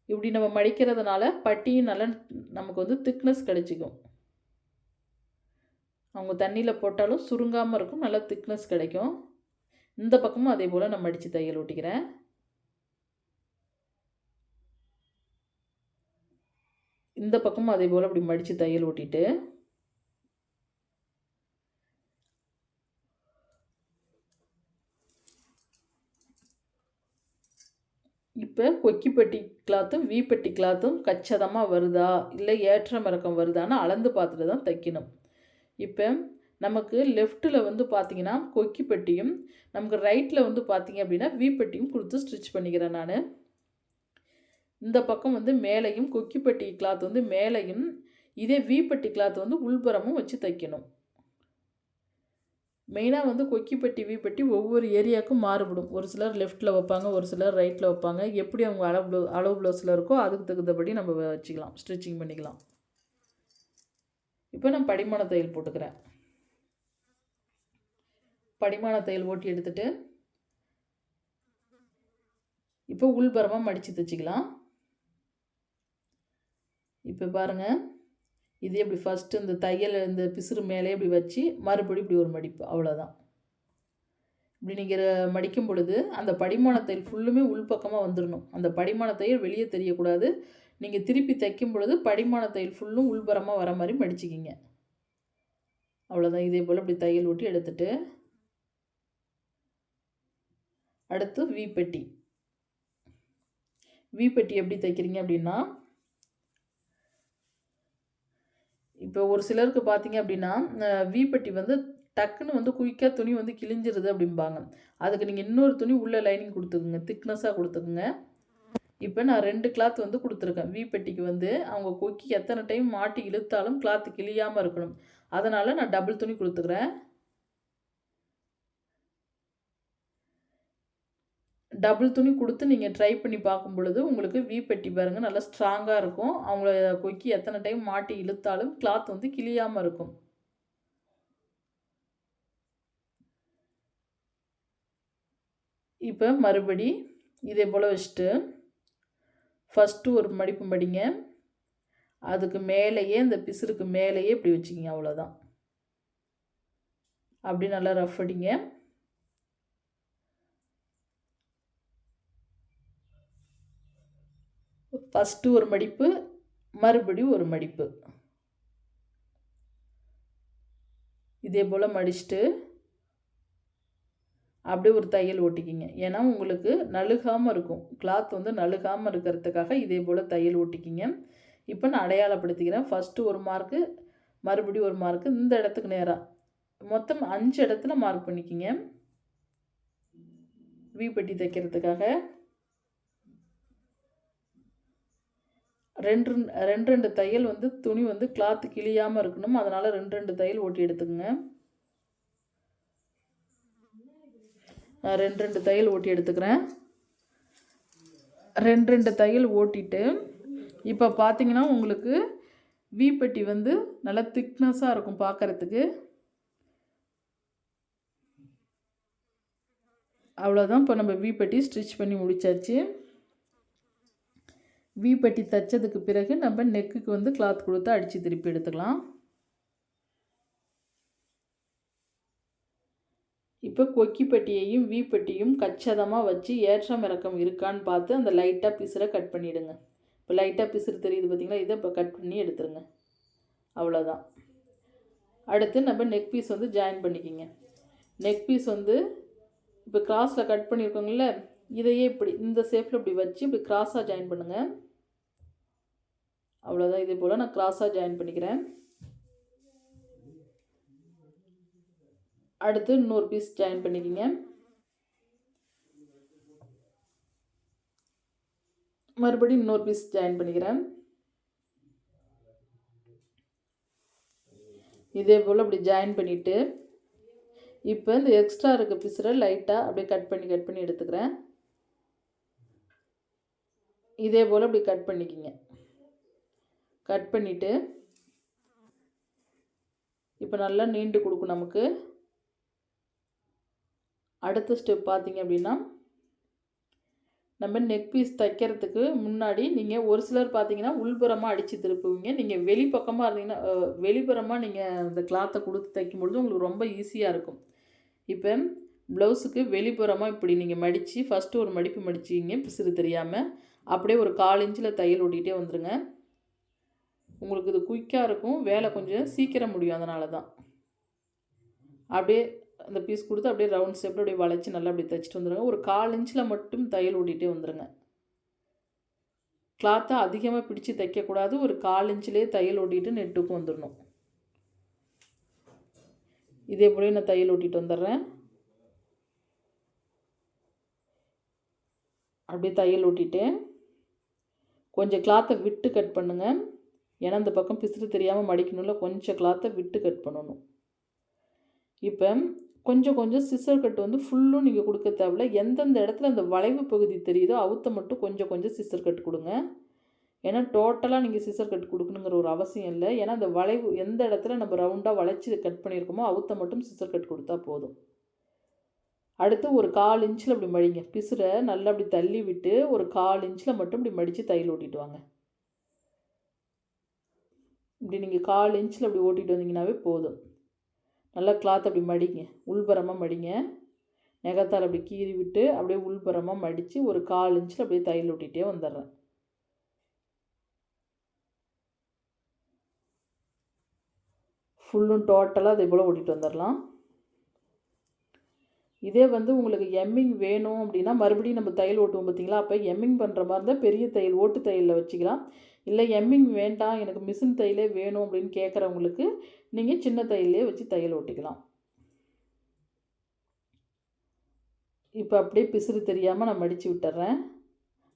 இப்படி நம்ம மடிக்கிறதுனால பட்டியும் நல்லா நமக்கு வந்து திக்னஸ் கிடைச்சிக்கும். அவங்க தண்ணியில் போட்டாலும் சுருங்காமல் இருக்கும், நல்லா திக்னஸ் கிடைக்கும். இந்த பக்கமும் அதே போல் நான் மடித்து தையல் ஓட்டிக்கிறேன். இந்த பக்கமும் அதே போல் அப்படி மடித்து தையல் ஓட்டிட்டு இப்போ கொக்கிப்பட்டி கிளாத்தும் வீப்பட்டி கிளாத்தும் கச்சிதமாக வருதா இல்லை ஏற்றம் இறக்கம் வருதான்னு அளந்து பார்த்துட்டு தான் தைக்கணும். இப்போ நமக்கு லெஃப்ட்டில் வந்து பார்த்திங்கன்னா கொக்கிப்பட்டியும் நமக்கு ரைட்டில் வந்து பார்த்திங்க அப்படின்னா வீப்பட்டியும் கொடுத்து ஸ்டிச் பண்ணிக்கிறேன் நான். இந்த பக்கம் வந்து மேலையும் கொக்கிப்பட்டி கிளாத் வந்து மேலையும் இதே வீப்பட்டி கிளாத் வந்து உள்புறமும் வச்சு தைக்கணும். மெயினாக வந்து கொக்கிப்பட்டி வீப்பட்டி ஒவ்வொரு ஏரியாவுக்கும் மாறுபடும். ஒரு சிலர் லெஃப்ட்டில் வைப்பாங்க, ஒரு சிலர் ரைட்டில் வைப்பாங்க. எப்படி அவங்க அளவு ப்ளவுஸில் இருக்கோ அதுக்கு தகுந்தபடி நம்ம வச்சுக்கலாம், ஸ்டிச்சிங் பண்ணிக்கலாம். இப்போ நான் படிமான தையல் போட்டுக்கிறேன். படிமான தையல் ஓட்டி எடுத்துட்டு இப்போ உள்புறமாக மடித்து தைச்சிக்கலாம். இப்போ பாருங்கள், இது எப்படி ஃபஸ்ட்டு இந்த தையல் இந்த பிசுறு மேலே இப்படி வச்சு மறுபடியும் இப்படி ஒரு மடிப்பு, அவ்வளோதான். இப்படி நீங்கள் மடிக்கும் பொழுது அந்த படிமான தையல் ஃபுல்லுமே உள்பக்கமாக வந்துடணும். அந்த படிமான தையல் வெளியே தெரியக்கூடாது. நீங்கள் திருப்பி தைக்கும் பொழுது படிமான தையல் ஃபுல்லும் உள்புறமாக வர மாதிரி மடிச்சிக்கிங்க. அவ்வளோதான். இதே போல் இப்படி தையல் ஓட்டி எடுத்துட்டு அடுத்து வீப்பட்டி. வீப்பட்டி எப்படி தைக்கிறீங்க அப்படின்னா, இப்போ ஒரு சிலருக்கு பார்த்தீங்க அப்படின்னா வீப்பட்டி வந்து டக்குன்னு வந்து குயிக்காக துணி வந்து கிழிஞ்சிருது அப்படிம்பாங்க. அதுக்கு நீங்கள் இன்னொரு துணி உள்ள லைனிங் கொடுத்துக்குங்க, திக்னஸாக கொடுத்துக்குங்க. இப்போ நான் 2 கிளாத் வந்து கொடுத்துருக்கேன். வீப்பட்டிக்கு வந்து அவங்க கொக்கி எத்தனை டைம் மாட்டி இழுத்தாலும் கிளாத் கிழியாமல் இருக்கணும். அதனால் நான் டபுள் துணி கொடுத்துக்கிறேன். டபுள் துணி கொடுத்து நீங்கள் ட்ரை பண்ணி பார்க்கும் பொழுது உங்களுக்கு வீப்பட்டி பாருங்கள் நல்லா ஸ்ட்ராங்காக இருக்கும். அவங்கள கொக்கி எத்தனை டைம் மாட்டி இழுத்தாலும் கிளாத் வந்து கிழியாமல் இருக்கும். இப்போ மறுபடி இதே போல் வச்சுட்டு ஃபஸ்ட்டு ஒரு மடிப்பு மடிங்க. அதுக்கு மேலேயே இந்த பிசுருக்கு மேலேயே இப்படி வச்சுக்கிங்க, அவ்வளோதான். அப்படி நல்லா ரஃப் அடிங்க. ஃபஸ்ட்டு ஒரு மடிப்பு, மறுபடியும் ஒரு மடிப்பு. இதே போல் மடிச்சுட்டு அப்படியே ஒரு தையல் ஓட்டிக்கிங்க. ஏன்னா உங்களுக்கு நழுகாமல் இருக்கும், கிளாத் வந்து நழுகாமல் இருக்கிறதுக்காக இதே போல் தையல் ஓட்டிக்கிங்க. இப்போ நான் அடையாளப்படுத்திக்கிறேன். ஃபஸ்ட்டு ஒரு மார்க்கு, மறுபடியும் ஒரு மார்க்கு, இந்த இடத்துக்கு நேராக மொத்தம் 5 இடத்துல மார்க் பண்ணிக்கிங்க. வீப்பட்டி தைக்கிறதுக்காக ரெண்டு தையல் வந்து துணி வந்து கிளாத்து கிழியாமல் இருக்கணும். அதனால் 2 தையல் ஓட்டி எடுத்துக்கோங்க. 2 தையல் ஓட்டி எடுத்துக்கிறேன். ரெண்டு தையல் ஓட்டிட்டு இப்போ பார்த்தீங்கன்னா உங்களுக்கு வீப்பட்டி வந்து நல்லா திக்னஸாக இருக்கும் பார்க்குறதுக்கு. அவ்வளோதான். இப்போ நம்ம வீப்பட்டி ஸ்டிச் பண்ணி முடிச்சாச்சு. வீப்பட்டி தைச்சதுக்கு பிறகு நம்ம நெக்குக்கு வந்து கிளாத் கொடுத்து அடித்து திருப்பி எடுத்துக்கலாம். இப்போ கொக்கிப்பட்டியையும் வீப்பட்டியும் கச்சிதமாக வச்சு ஏற்றம் இறக்கம் இருக்கான்னு பார்த்து அந்த லைட்டாக பிசுரை கட் பண்ணிவிடுங்க. இப்போ லைட்டாக பிசுறு தெரியுது பார்த்திங்களா, இதை இப்போ கட் பண்ணி எடுத்துருங்க. அவ்வளோதான். அடுத்து நம்ம நெக் பீஸ் வந்து ஜாயின் பண்ணிக்கிங்க. நெக் பீஸ் வந்து இப்போ கிராஸில் கட் பண்ணியிருக்கோங்கள, இதையே இப்படி இந்த ஷேப்பில் இப்படி வச்சு இப்படி கிராஸாக ஜாயின் பண்ணுங்கள். அவ்வளோதான். இதே போல் நான் கிராஸாக ஜாயின் பண்ணிக்கிறேன். அடுத்து இன்னொரு பீஸ் ஜாயின் பண்ணிக்கிங்க. மறுபடியும் இன்னொரு பீஸ் ஜாயின் பண்ணிக்கிறேன். இதே போல் அப்படி ஜாயின் பண்ணிவிட்டு இப்போ இந்த எக்ஸ்ட்ரா இருக்க பீஸரை லைட்டாக அப்படியே கட் பண்ணி எடுத்துக்கிறேன். இதே போல் அப்படி கட் பண்ணிக்கிங்க. கட் பண்ணிவிட்டு இப்போ நல்லா நீண்டு கொடுக்கும் நமக்கு. அடுத்த ஸ்டெப் பார்த்திங்க அப்படின்னா, நம்ம நெக் பீஸ் தைக்கிறதுக்கு முன்னாடி நீங்கள் ஒரு சிலர் பார்த்தீங்கன்னா உள்புறமாக அடித்து திருப்புவீங்க. நீங்கள் வெளிப்பக்கமாக இருந்தீங்கன்னா வெளிப்புறமாக நீங்கள் அந்த கிளாத்தை கொடுத்து தைக்கும்பொழுது உங்களுக்கு ரொம்ப ஈஸியாக இருக்கும். இப்போ ப்ளவுஸுக்கு வெளிப்புறமாக இப்படி நீங்கள் மடித்து ஃபஸ்ட்டு ஒரு மடிப்பு மடிச்சிங்க பிசுறு தெரியாமல். அப்படியே ஒரு 1/4 இன்ச்சில் தையல் ஓட்டிகிட்டே வந்துடுங்க. உங்களுக்கு இது குயிக்காக இருக்கும், வேலை கொஞ்சம் சீக்கிரம் முடியும். அதனால தான் அப்படியே அந்த பீஸ் கொடுத்து அப்படியே ரவுண்ட் ஷேப்பில் அப்படியே வளைச்சி நல்லா அப்படி தைச்சிட்டு வந்துடுங்க. ஒரு 1/4 இன்ச்சில் மட்டும் தையல் ஓட்டிகிட்டே வந்துடுங்க. கிளாத்தை அதிகமாக பிடிச்சி தைக்கக்கூடாது. ஒரு 1/4 இன்ச்சிலே தையல் ஓட்டிகிட்டு நெட்டுக்கும் வந்துடணும். இதே போல நான் தையல் ஓட்டிகிட்டு வந்துடுறேன். அப்படியே தையல் ஓட்டிட்டு கொஞ்சம் கிளாத்தை விட்டு கட் பண்ணுங்கள். ஏன்னா இந்த பக்கம் பிசுறு தெரியாமல் மடிக்கணும்ல, கொஞ்சம் கிளாத்தை விட்டு கட் பண்ணணும். இப்போ கொஞ்சம் சிசர் கட் வந்து ஃபுல்லும் நீங்கள் கொடுக்க தேவையில்ல. எந்தெந்த இடத்துல அந்த வளைவு பகுதி தெரியுதோ அவுத்த மட்டும் கொஞ்சம் சிசர் கட் கொடுங்க. ஏன்னா டோட்டலாக நீங்கள் சிசர் கட் கொடுக்கணுங்கிற ஒரு அவசியம் இல்லை. ஏன்னா அந்த வளைவு எந்த இடத்துல நம்ம ரவுண்டாக வளைச்சி கட் பண்ணியிருக்கோமோ அவுத்த மட்டும் சிசர் கட் கொடுத்தா போதும். அடுத்து ஒரு 1/4 இன்ச்சில் அப்படி மடிங்க. பிசுரை நல்லா அப்படி தள்ளி விட்டு ஒரு 1/4 இன்ச்சில் மட்டும் இப்படி மடித்து தையல் ஓட்டிட்டு வாங்க. இப்படி நீங்கள் 1/4 இன்ச்சில் அப்படி ஓட்டிட்டு வந்தீங்கன்னாவே போதும். நல்லா கிளாத் அப்படி மடிங்க, உள்புறமாக மடிங்க. நெகத்தால் அப்படி கீறி விட்டு அப்படியே உள்புறமாக மடித்து ஒரு 1/4 இன்ச்சில் அப்படியே தையல் ஓட்டிகிட்டே வந்துடுறேன். ஃபுல்லும் டோட்டலாக அதே போல் ஓட்டிகிட்டு வந்துடலாம். இதே வந்து உங்களுக்கு எம்மிங் வேணும் அப்படின்னா மறுபடியும் நம்ம தையல் ஓட்டுவோம் பார்த்திங்களா, அப்போ எம்மிங் பண்ணுற மாதிரி இருந்தால் பெரிய தையல் ஓட்டு தையலில் வச்சுக்கலாம். இல்லை எம்மிங் வேண்டாம் எனக்கு மிஷின் தையலே வேணும் அப்படின்னு கேட்குறவங்களுக்கு நீங்கள் சின்ன தையல்லே வச்சு தையல் ஓட்டிக்கலாம். இப்போ அப்படியே பிசுறு தெரியாமல் நான் மடித்து விட்டுறேன்.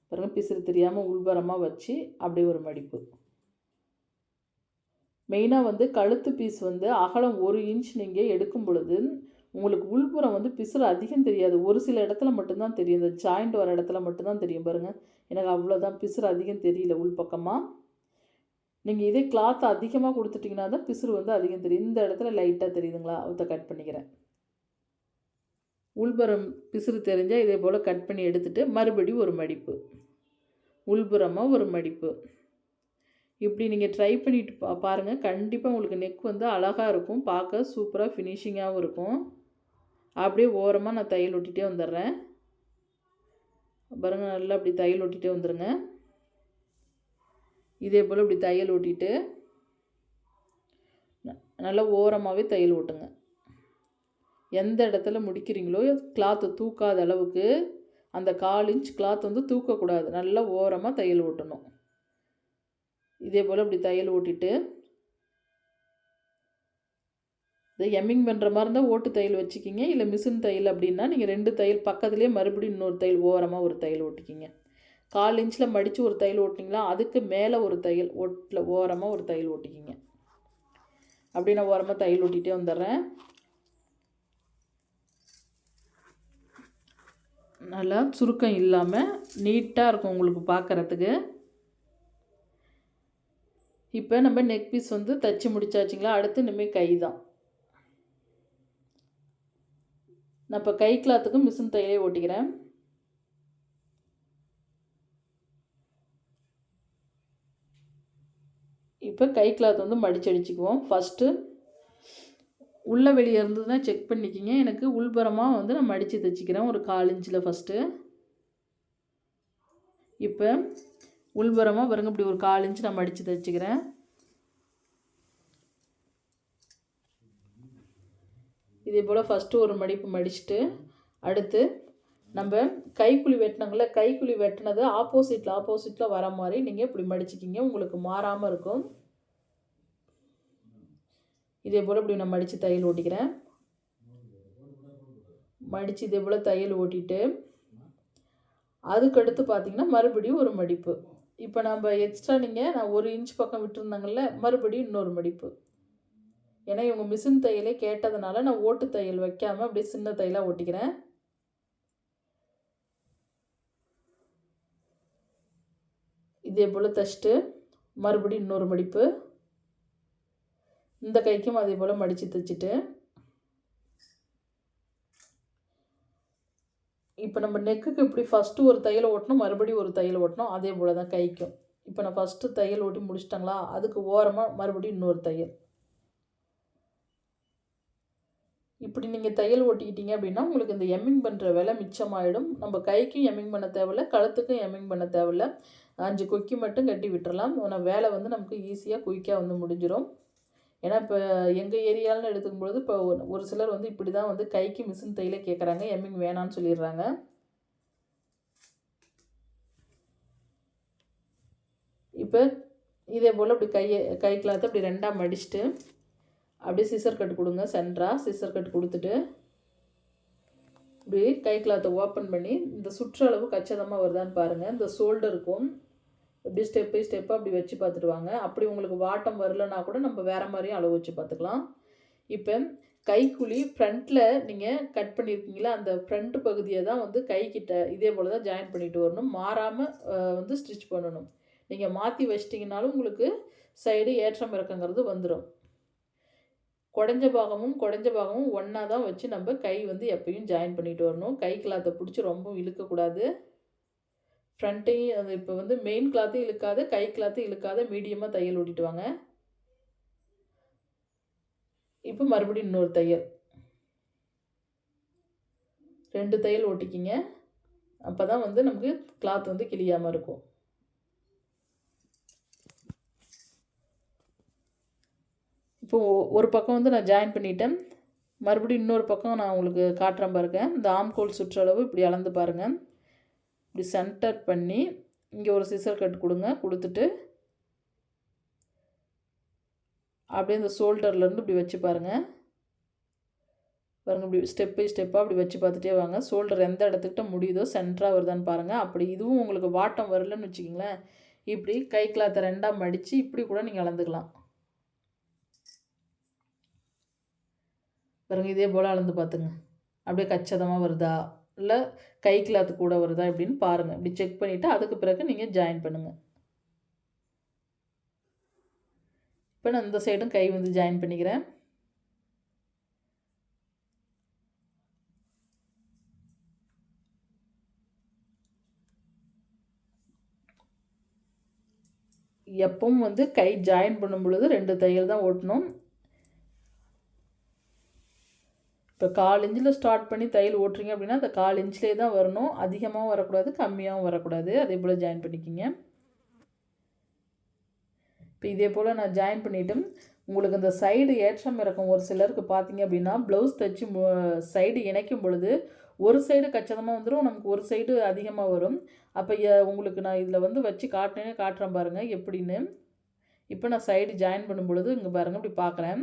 பாருங்கள், பிசுறு தெரியாமல் உள்புறமாக வச்சு அப்படியே ஒரு மடிப்பு. மெயினாக வந்து கழுத்து பீஸ் வந்து அகலம் 1 இன்ச் நீங்கள் எடுக்கும் பொழுது உங்களுக்கு உள்புறம் வந்து பிசுறு அதிகம் தெரியாது. ஒரு சில இடத்துல மட்டும்தான் தெரியும். இந்த ஜாயிண்ட் வர இடத்துல மட்டும்தான் தெரியும். பாருங்கள், எனக்கு அவ்வளோதான் பிசுறு அதிகம் தெரியல உள்பக்கமாக. நீங்கள் இதே கிளாத் அதிகமாக கொடுத்துட்டிங்கன்னா தான் பிசுறு வந்து அதிகம் தெரியும். இந்த இடத்துல லைட்டாக தெரியுதுங்களா, அதை கட் பண்ணிக்கிறேன். உள்புறம் பிசுறு தெரிஞ்சால் இதே போல் கட் பண்ணி எடுத்துகிட்டு மறுபடியும் ஒரு மடிப்பு, உள்புறமாக ஒரு மடிப்பு. இப்படி நீங்கள் ட்ரை பண்ணிட்டு பாருங்கள். கண்டிப்பாக உங்களுக்கு நெக் வந்து அழகாக இருக்கும், பார்க்க சூப்பராக ஃபினிஷிங்காகவும் இருக்கும். அப்படியே ஓரமாக நான் தையல் ஒட்டிகிட்டே வந்துடுறேன். பாருங்கள், நல்லா அப்படி தையல் ஒட்டிகிட்டே வந்துடுங்க. இதே போல் இப்படி தையல் ஓட்டிட்டு நல்லா ஓரமாகவே தையல் ஓட்டுங்க. எந்த இடத்துல முடிக்கிறீங்களோ கிளாத்தை தூக்காத அளவுக்கு அந்த 1/4 இன்ச் கிளாத் வந்து தூக்கக்கூடாது. நல்லா ஓரமாக தையல் ஓட்டணும். இதே போல் இப்படி தையல் ஓட்டிட்டு இதை எம்மிங் பண்ணுற மாதிரி இருந்தால் ஓட்டு தையல் வச்சுக்கிங்க. இல்லை மிஷின் தையல் அப்படின்னா நீங்கள் 2 தையல் பக்கத்துலேயே மறுபடியும் இன்னொரு தையல் ஓரமாக ஒரு தையல் ஓட்டிக்கிங்க. 1/4 இன்ச்சில் மடித்து ஒரு தையல் ஓட்டிங்களா, அதுக்கு மேலே ஒரு தையல் ஓரமாக ஒரு தையல் ஓட்டிக்கிங்க. அப்படி நான் ஓரமாக தையல் ஓட்டிகிட்டே வந்துடுறேன். நல்லா சுருக்கம் இல்லாமல் நீட்டாக இருக்கும் உங்களுக்கு பார்க்குறதுக்கு. இப்போ நம்ம நெக் பீஸ் வந்து தைச்சி முடிச்சாச்சுங்களா. அடுத்து இனிமேல் கை தான். நான் இப்போ கை கிளாத்துக்கும் மிஷின் தையலே ஓட்டிக்கிறேன். இப்போ கை கிளாத் வந்து மடித்து அடிச்சுக்குவோம். ஃபஸ்ட்டு உள்ளே வெளியே இருந்ததுன்னா செக் பண்ணிக்கிங்க. எனக்கு உள்புறமாக வந்து நான் மடித்து தைச்சிக்கிறேன் ஒரு 1/4 இன்ச்சில் ஃபஸ்ட்டு. இப்போ உள்புறமாக பாருங்க இப்படி ஒரு 1/4 இன்ச் நான் மடித்து தைச்சிக்கிறேன். இதே போல் ஃபஸ்ட்டு ஒரு மடிப்பு மடிச்சுட்டு அடுத்து நம்ம கைக்குழி வெட்டினோங்கள, கைக்குழி வெட்டினது ஆப்போசிட்டில் வர மாதிரி நீங்கள் இப்படி மடிச்சிக்கிங்க. உங்களுக்கு மாறாமல் இருக்கும். இதே போல் இப்படி நான் மடித்து தையல் ஓட்டிக்கிறேன். மடித்து இதே போல் தையல் ஓட்டிட்டு அதுக்கடுத்து பார்த்திங்கன்னா மறுபடியும் ஒரு மடிப்பு. இப்போ நம்ம எக்ஸ்ட்ரா நான் 1 இன்ச் பக்கம் விட்டுருந்தாங்கல்ல, மறுபடியும் இன்னொரு மடிப்பு. ஏன்னா இவங்க மிஷின் தையலே கேட்டதுனால நான் ஓட்டு தையல் வைக்காமல் அப்படியே சின்ன தையலாக ஓட்டிக்கிறேன். இதே போல் தைச்சிட்டு மறுபடியும் இன்னொரு மடிப்பு. இந்த கைக்கும் அதே போல் மடித்து தைச்சிட்டு இப்போ நம்ம நெக்குக்கு இப்படி ஃபஸ்ட்டு ஒரு தையல் ஓட்டணும், மறுபடியும் ஒரு தையல் ஓட்டணும். அதே போல் தான் கைக்கும். இப்போ நான் ஃபஸ்ட்டு தையல் ஓட்டி முடிச்சிட்டாங்களா, அதுக்கு ஓரமாக மறுபடியும் இன்னொரு தையல். இப்படி நீங்கள் தையல் ஓட்டிக்கிட்டீங்க அப்படின்னா உங்களுக்கு இந்த எம்மிங் பண்ணுற வேலை மிச்சமாயிடும். நம்ம கைக்கும் எம்மிங் பண்ண தேவையில்ல, கழுத்துக்கும் எம்மிங் பண்ண தேவையில்ல. 5 கொக்கி மட்டும் கட்டி விட்டுறலாம். ஆனால் வேலை வந்து நமக்கு ஈஸியாக குயிக்காக வந்து முடிஞ்சிடும். ஏன்னா இப்போ எங்கள் ஏரியாவில்னு எடுத்துக்கும் பொழுது இப்போ ஒரு சிலர் வந்து இப்படி தான் வந்து கைக்கு மிஷின் தையலே கேட்குறாங்க, எம்மிங் வேணான்னு சொல்லிடுறாங்க. இப்போ இதே போல் இப்படி கை கிளாத்தை இப்படி 2ஆக மடிச்சுட்டு அப்படியே சிசர் கட் கொடுங்க. சென்டராக சிசர் கட் கொடுத்துட்டு இப்படி கை கிளாத்தை ஓப்பன் பண்ணி இந்த சுற்றளவு கச்சிதமாக வருதான்னு பாருங்கள். இந்த ஷோல்டருக்கும் இப்படி ஸ்டெப் பை ஸ்டெப்பாக அப்படி வச்சு பார்த்துட்டு வாங்க. அப்படி உங்களுக்கு வாட்டம் வரலன்னா கூட நம்ம வேறு மாதிரியும் அளவு வச்சு பார்த்துக்கலாம். இப்போ கைக்குழி ஃப்ரண்ட்டில் நீங்கள் கட் பண்ணியிருக்கீங்களா, அந்த ஃப்ரண்ட் பகுதியை தான் வந்து கைக்கிட்ட இதே போல் தான் ஜாயின் பண்ணிட்டு வரணும். மாறாமல் வந்து ஸ்டிச் பண்ணணும். நீங்கள் மாற்றி வச்சிட்டிங்கனாலும் உங்களுக்கு சைடு ஏற்றம் இறக்கங்கிறது வந்துடும். குடஞ்ச பாகமும் ஒன்றா தான் வச்சு நம்ம கை வந்து எப்பயும் ஜாயின் பண்ணிட்டு வரணும். கை கிளாத்தை பிடிச்சி ரொம்ப இழுக்கக்கூடாது. ஃப்ரண்ட்டையும் அது இப்போ வந்து மெயின் கிளாத்தையும் இழுக்காத, கை கிளாத்தையும் இழுக்காத, மீடியமாக தையல் ஓட்டிட்டு வாங்க. இப்போ மறுபடியும் இன்னொரு தையல், 2 தையல் ஓட்டிக்கிங்க. அப்போ தான் வந்து நமக்கு கிளாத் வந்து கிளியாமல் இருக்கும். இப்போது ஒரு பக்கம் வந்து நான் ஜாயின் பண்ணிட்டேன். மறுபடியும் இன்னொரு பக்கம் நான் உங்களுக்கு காட்டுறேன் பாருங்க. இந்த ஆம்கோல் சுற்றளவு இப்படி அளந்து பாருங்கள். இப்படி சென்டர் பண்ணி இங்கே ஒரு சிசர் கட் கொடுங்க. கொடுத்துட்டு அப்படியே இந்த ஷோல்டர்லேருந்து இப்படி வச்சு பாருங்கள். இப்படி ஸ்டெப் பை ஸ்டெப்பாக அப்படி வச்சு பார்த்துட்டே வாங்க. ஷோல்டர் எந்த இடத்துக்கிட்ட முடியுதோ சென்டராக வருதான்னு பாருங்கள். அப்படி இதுவும் உங்களுக்கு வாட்டம் வரலன்னு வச்சுக்கிங்களேன், இப்படி கை கிளாத்தை 2ஆக மடித்து இப்படி கூட நீங்கள் அளந்துக்கலாம். பாருங்கள், இதே போல் அளந்து பார்த்துங்க. அப்படியே கச்சிதமாக வருதா இல்லை கை கிளாத்து கூட வருதா இப்படின்னு பாருங்கள். இப்படி செக் பண்ணிவிட்டு அதுக்கு பிறகு நீங்கள் ஜாயின் பண்ணுங்கள். இப்போ நான் இந்த சைடும் கை வந்து ஜாயின் பண்ணிக்கிறேன். எப்பவும் வந்து கை ஜாயின் பண்ணும் பொழுது 2 தையல் தான் ஓட்டணும். இப்போ 1/4 இன்ச்சில் ஸ்டார்ட் பண்ணி தையல் ஓட்டுறீங்க அப்படின்னா அந்த 1/4 இன்ச்லேயே தான் வரணும். அதிகமாகவும் வரக்கூடாது, கம்மியாகவும் வரக்கூடாது. அதே போல் ஜாயின் பண்ணிக்கிங்க. இப்போ இதே போல் நான் ஜாயின் பண்ணிவிட்டேன். உங்களுக்கு இந்த சைடு ஏற்றம் இறக்கம் ஒரு சிலருக்கு பார்த்தீங்க அப்படின்னா ப்ளவுஸ் தைச்சி சைடு இணைக்கும் பொழுது ஒரு சைடு கச்சிதமாக வந்துடும், நமக்கு ஒரு சைடு அதிகமாக வரும். அப்போ உங்களுக்கு நான் இதில் வந்து வச்சு காட்டுறேன் பாருங்கள் எப்படின்னு. இப்போ நான் சைடு ஜாயின் பண்ணும் பொழுது இங்கே பாருங்கள் இப்படி பார்க்குறேன்.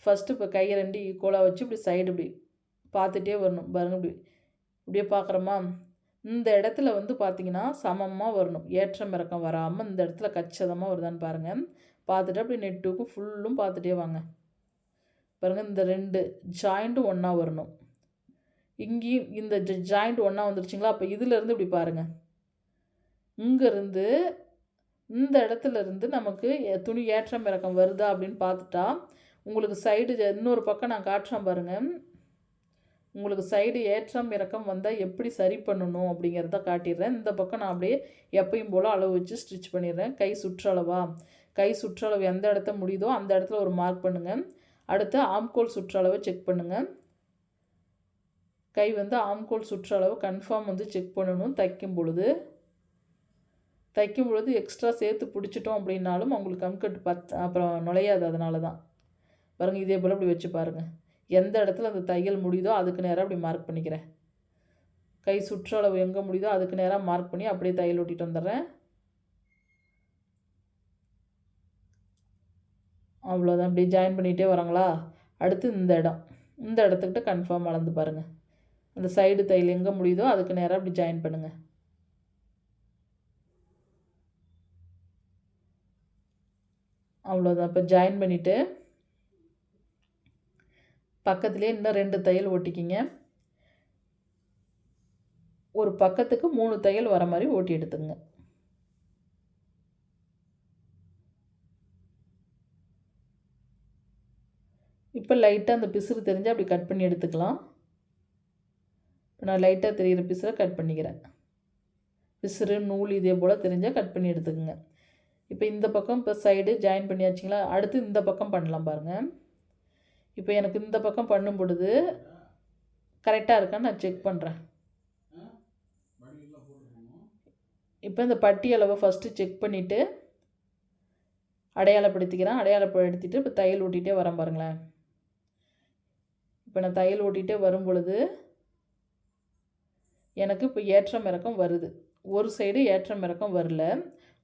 ஃபஸ்ட்டு இப்போ கையை 2 ஈக்குவலாக வச்சு இப்படி சைடு இப்படி பார்த்துட்டே வரணும் பாருங்கள். இப்படியே பார்க்குறோமா, இந்த இடத்துல வந்து பார்த்திங்கன்னா சமமாக வரணும், ஏற்றம் இறக்கம் வராமல் இந்த இடத்துல கச்சிதமாக வருதான்னு பாருங்கள். பார்த்துட்டு அப்படி நெட்டுக்கும் ஃபுல்லும் பார்த்துட்டே வாங்க. பாருங்கள், இந்த 2 ஜாயிண்ட்டும் ஒன்றா வரணும். இங்கேயும் இந்த ஜாயிண்ட் ஒன்றா வந்துருச்சுங்களா? அப்போ இதிலேருந்து இப்படி பாருங்கள். இங்கேருந்து இந்த இடத்துலருந்து நமக்கு துணி ஏற்றம் இறக்கம் வருதா அப்படின்னு பார்த்துட்டா, உங்களுக்கு சைடு இன்னொரு பக்கம் நான் காட்டுறேன் பாருங்கள். உங்களுக்கு சைடு ஏற்றம் இறக்கம் வந்தால் எப்படி சரி பண்ணணும் அப்படிங்கிறத காட்டிடுறேன். இந்த பக்கம் நான் அப்படியே எப்பயும் போல் அளவு வச்சு ஸ்டிச் பண்ணிடுறேன். கை சுற்றளவா, கை சுற்றளவு எந்த இடத்த முடியுதோ அந்த இடத்துல ஒரு மார்க் பண்ணுங்கள். அடுத்து ஆம்கோல் சுற்றளவை செக் பண்ணுங்கள். கை வந்து ஆம்கோல் சுற்றளவு கன்ஃபார்ம் வந்து செக் பண்ணணும் தைக்கும் பொழுது. எக்ஸ்ட்ரா சேர்த்து பிடிச்சிட்டோம் அப்படின்னாலும் அவங்களுக்கு கம்கட் அப்புறம் நுழையாது. அதனால தான் பாருங்கள், இதே போல் இப்படி வச்சு பாருங்கள். எந்த இடத்துல அந்த தையல் முடியுதோ அதுக்கு நேராக அப்படி மார்க் பண்ணிக்கிறேன். கை சுற்றளவு எங்கே முடியுதோ அதுக்கு நேராக மார்க் பண்ணி அப்படியே தையல் ஓட்டிகிட்டு வந்துடுறேன். அவ்வளோதான். அப்படியே ஜாயின் பண்ணிகிட்டே வராங்களா? அடுத்து இந்த இடத்துக்கிட்ட கன்ஃபார்ம் அளந்து பாருங்கள். அந்த சைடு தையல் எங்கே முடியுதோ அதுக்கு நேராக அப்படி ஜாயின் பண்ணுங்கள். அவ்வளோதான். இப்போ ஜாயின் பண்ணிவிட்டு பக்கத்துலேயே இன்னும் 2 தையல் ஓட்டிக்கிங்க. ஒரு பக்கத்துக்கு 3 தையல் வர மாதிரி ஓட்டி எடுத்துங்க. இப்போ லைட்டாக அந்த பிசுறு தெரிஞ்சால் அப்படி கட் பண்ணி எடுத்துக்கலாம். இப்போ நான் லைட்டாக தெரிகிற பிசுரை கட் பண்ணிக்கிறேன். பிசுறு நூல் இதே போல் தெரிஞ்சால் கட் பண்ணி எடுத்துக்கோங்க. இப்போ இந்த பக்கம் இப்போ சைடு ஜாயின் பண்ணியாச்சுங்களா? அடுத்து இந்த பக்கம் பண்ணலாம் பாருங்கள். இப்போ எனக்கு இந்த பக்கம் பண்ணும் பொழுது கரெக்டாக இருக்கான்னு நான் செக் பண்ணுறேன். இப்போ இந்த பட்டி அளவை ஃபஸ்ட்டு செக் பண்ணிவிட்டு அடையாளப்படுத்திக்கிறேன். அடையாளப்படுத்திட்டு இப்போ தையல் ஓட்டிகிட்டே வரேன் பாருங்களேன். இப்போ நான் தையல் ஓட்டிகிட்டே வரும் பொழுது எனக்கு இப்போ ஏற்றம் இறக்கம் வருது. ஒரு சைடு ஏற்றம் இறக்கம் வரல,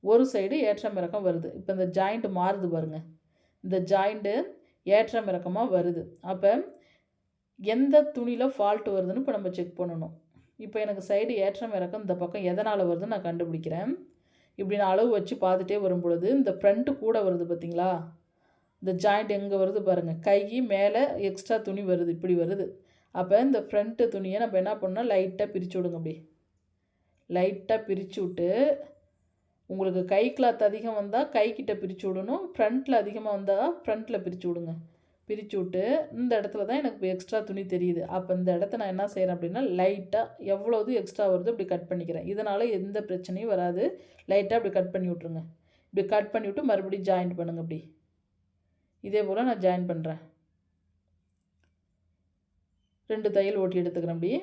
ஒரு சைடு ஏற்றம் இறக்கம் வருது. இப்போ இந்த ஜாயிண்ட் மாறுது பாருங்கள். இந்த ஜாயிண்ட்டு ஏற்றம் இறக்கமாக வருது. அப்போ எந்த துணியில் ஃபால்ட் வருதுன்னு இப்போ நம்ம செக் பண்ணணும். இப்போ எனக்கு சைடு ஏற்றம் இறக்கம் இந்த பக்கம் எதனால் வருதுன்னு நான் கண்டுபிடிக்கிறேன். இப்படி நான் அளவு வச்சு பார்த்துட்டே வரும் பொழுது இந்த ஃப்ரண்ட்டு கூட வருது பார்த்திங்களா? இந்த ஜாயிண்ட் எங்கே வருது பாருங்கள். கை மேலே எக்ஸ்ட்ரா துணி வருது, இப்படி வருது. அப்போ இந்த ஃப்ரண்ட்டு துணியை நம்ம என்ன பண்ணோம், லைட்டாக பிரித்து விடுங்க. அப்படி லைட்டாக பிரித்து விட்டு உங்களுக்கு கை கிளாத் அதிகம் வந்தால் கைக்கிட்ட பிரித்து விடணும். ஃப்ரண்ட்டில் அதிகமாக வந்தால் ஃப்ரண்ட்டில் பிரித்து விடுங்க. பிரித்து விட்டு இந்த இடத்துல தான் எனக்கு எக்ஸ்ட்ரா துணி தெரியுது. அப்போ இந்த இடத்த நான் என்ன செய்கிறேன் அப்படின்னா லைட்டாக எவ்வளோது எக்ஸ்ட்ரா வருது இப்படி கட் பண்ணிக்கிறேன். இதனால் எந்த பிரச்சனையும் வராது. லைட்டாக இப்படி கட் பண்ணி விட்ருங்க. இப்படி கட் பண்ணி விட்டு மறுபடியும் ஜாயின் பண்ணுங்கள். அப்படி இதே போல் நான் ஜாயின் பண்ணுறேன். 2 தையல் ஓட்டி எடுத்துக்கிறேன். அப்படி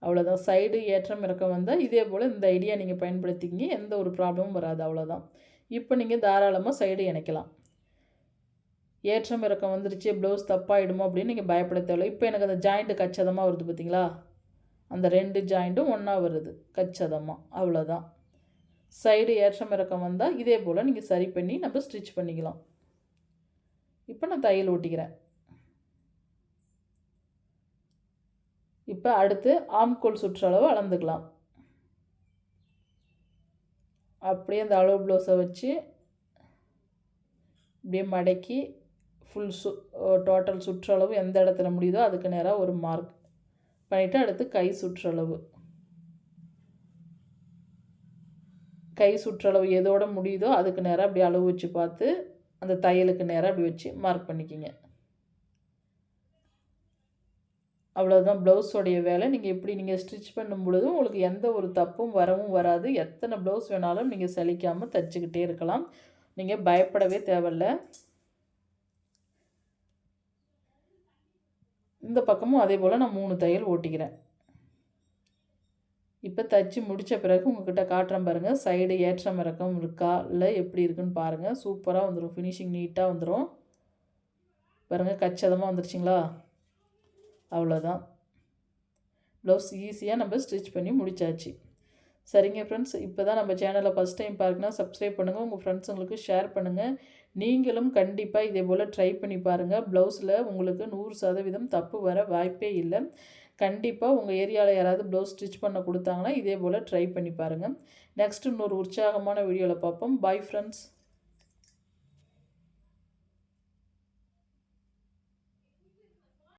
அவ்வளோதான். சைடு ஏற்றம் இறக்கம் வந்தால் இதே போல் இந்த ஐடியா நீங்கள் பயன்படுத்திக்கிங்க. எந்த ஒரு ப்ராப்ளமும் வராது. அவ்வளோதான். இப்போ நீங்கள் தாராளமாக சைடு இணைக்கலாம். ஏற்றம் இறக்கம் வந்துருச்சு, ப்ளவுஸ் தப்பாயிடுமோ அப்படின்னு நீங்கள் பயப்பட தேவையில்லை. இப்போ எனக்கு அந்த ஜாயிண்ட்டு கச்சதமாக வருது பார்த்திங்களா? அந்த 2 ஜாயிண்ட்டும் ஒன்றா வருது கச்சதமாக. அவ்வளோதான். சைடு ஏற்றம் இறக்கம் வந்தால் இதே போல் நீங்கள் சரி பண்ணி நம்ம ஸ்டிச் பண்ணிக்கலாம். இப்போ நான் தையல் ஓட்டிக்கிறேன். இப்போ அடுத்து ஆம்கோல் சுற்றளவு அளந்துக்கலாம். அப்படியே அந்த அளவு ப்ளவுஸை வச்சு இப்படியே மடக்கி ஃபுல் டோட்டல் சுற்றளவு எந்த இடத்துல முடியுதோ அதுக்கு நேராக ஒரு மார்க் பண்ணிவிட்டு அடுத்து கை சுற்றளவு எதோட முடியுதோ அதுக்கு நேராக அப்படி அளவு வச்சு பார்த்து அந்த தையலுக்கு நேராக அப்படி வச்சு மார்க் பண்ணிக்கிங்க. அவ்வளோதான் ப்ளவுஸோடைய வேலை. நீங்கள் ஸ்டிச் பண்ணும் பொழுது உங்களுக்கு எந்த ஒரு தப்பும் வரவும் வராது. எத்தனை ப்ளவுஸ் வேணாலும் நீங்கள் சலிக்காமல் தைச்சிக்கிட்டே இருக்கலாம். நீங்கள் பயப்படவே தேவையில்லை. இந்த பக்கமும் அதே போல் நான் 3 தையல் ஓட்டிக்கிறேன். இப்போ தைச்சி முடித்த பிறகு உங்கள்கிட்ட காட்டுறேன் பாருங்கள். சைடு ஏற்றம் இறக்கம் இருக்கா இல்லை எப்படி இருக்குன்னு பாருங்கள். சூப்பராக வந்துடும். ஃபினிஷிங் நீட்டாக வந்துடும் பாருங்கள். கச்சிதமாக வந்துருச்சிங்களா? அவ்வளோதான். ப்ளவுஸ் ஈஸியாக நம்ம ஸ்டிச் பண்ணி முடித்தாச்சு. சரிங்க ஃப்ரெண்ட்ஸ், இப்போ தான் நம்ம சேனலை ஃபஸ்ட் டைம் பார்க்கணுன்னா சப்ஸ்கிரைப் பண்ணுங்கள். உங்கள் ஃப்ரெண்ட்ஸுங்களுக்கு ஷேர் பண்ணுங்கள். நீங்களும் கண்டிப்பாக இதே போல் ட்ரை பண்ணி பாருங்கள். ப்ளவுஸில் உங்களுக்கு 100% தப்பு வர வாய்ப்பே இல்லை. கண்டிப்பாக உங்கள் ஏரியாவில் யாராவது ப்ளவுஸ் ஸ்டிச் பண்ண கொடுத்தாங்கன்னா இதே போல் ட்ரை பண்ணி பாருங்கள். நெக்ஸ்ட் இன்னொரு உற்சாகமான வீடியோவில் பார்ப்போம். Bye friends.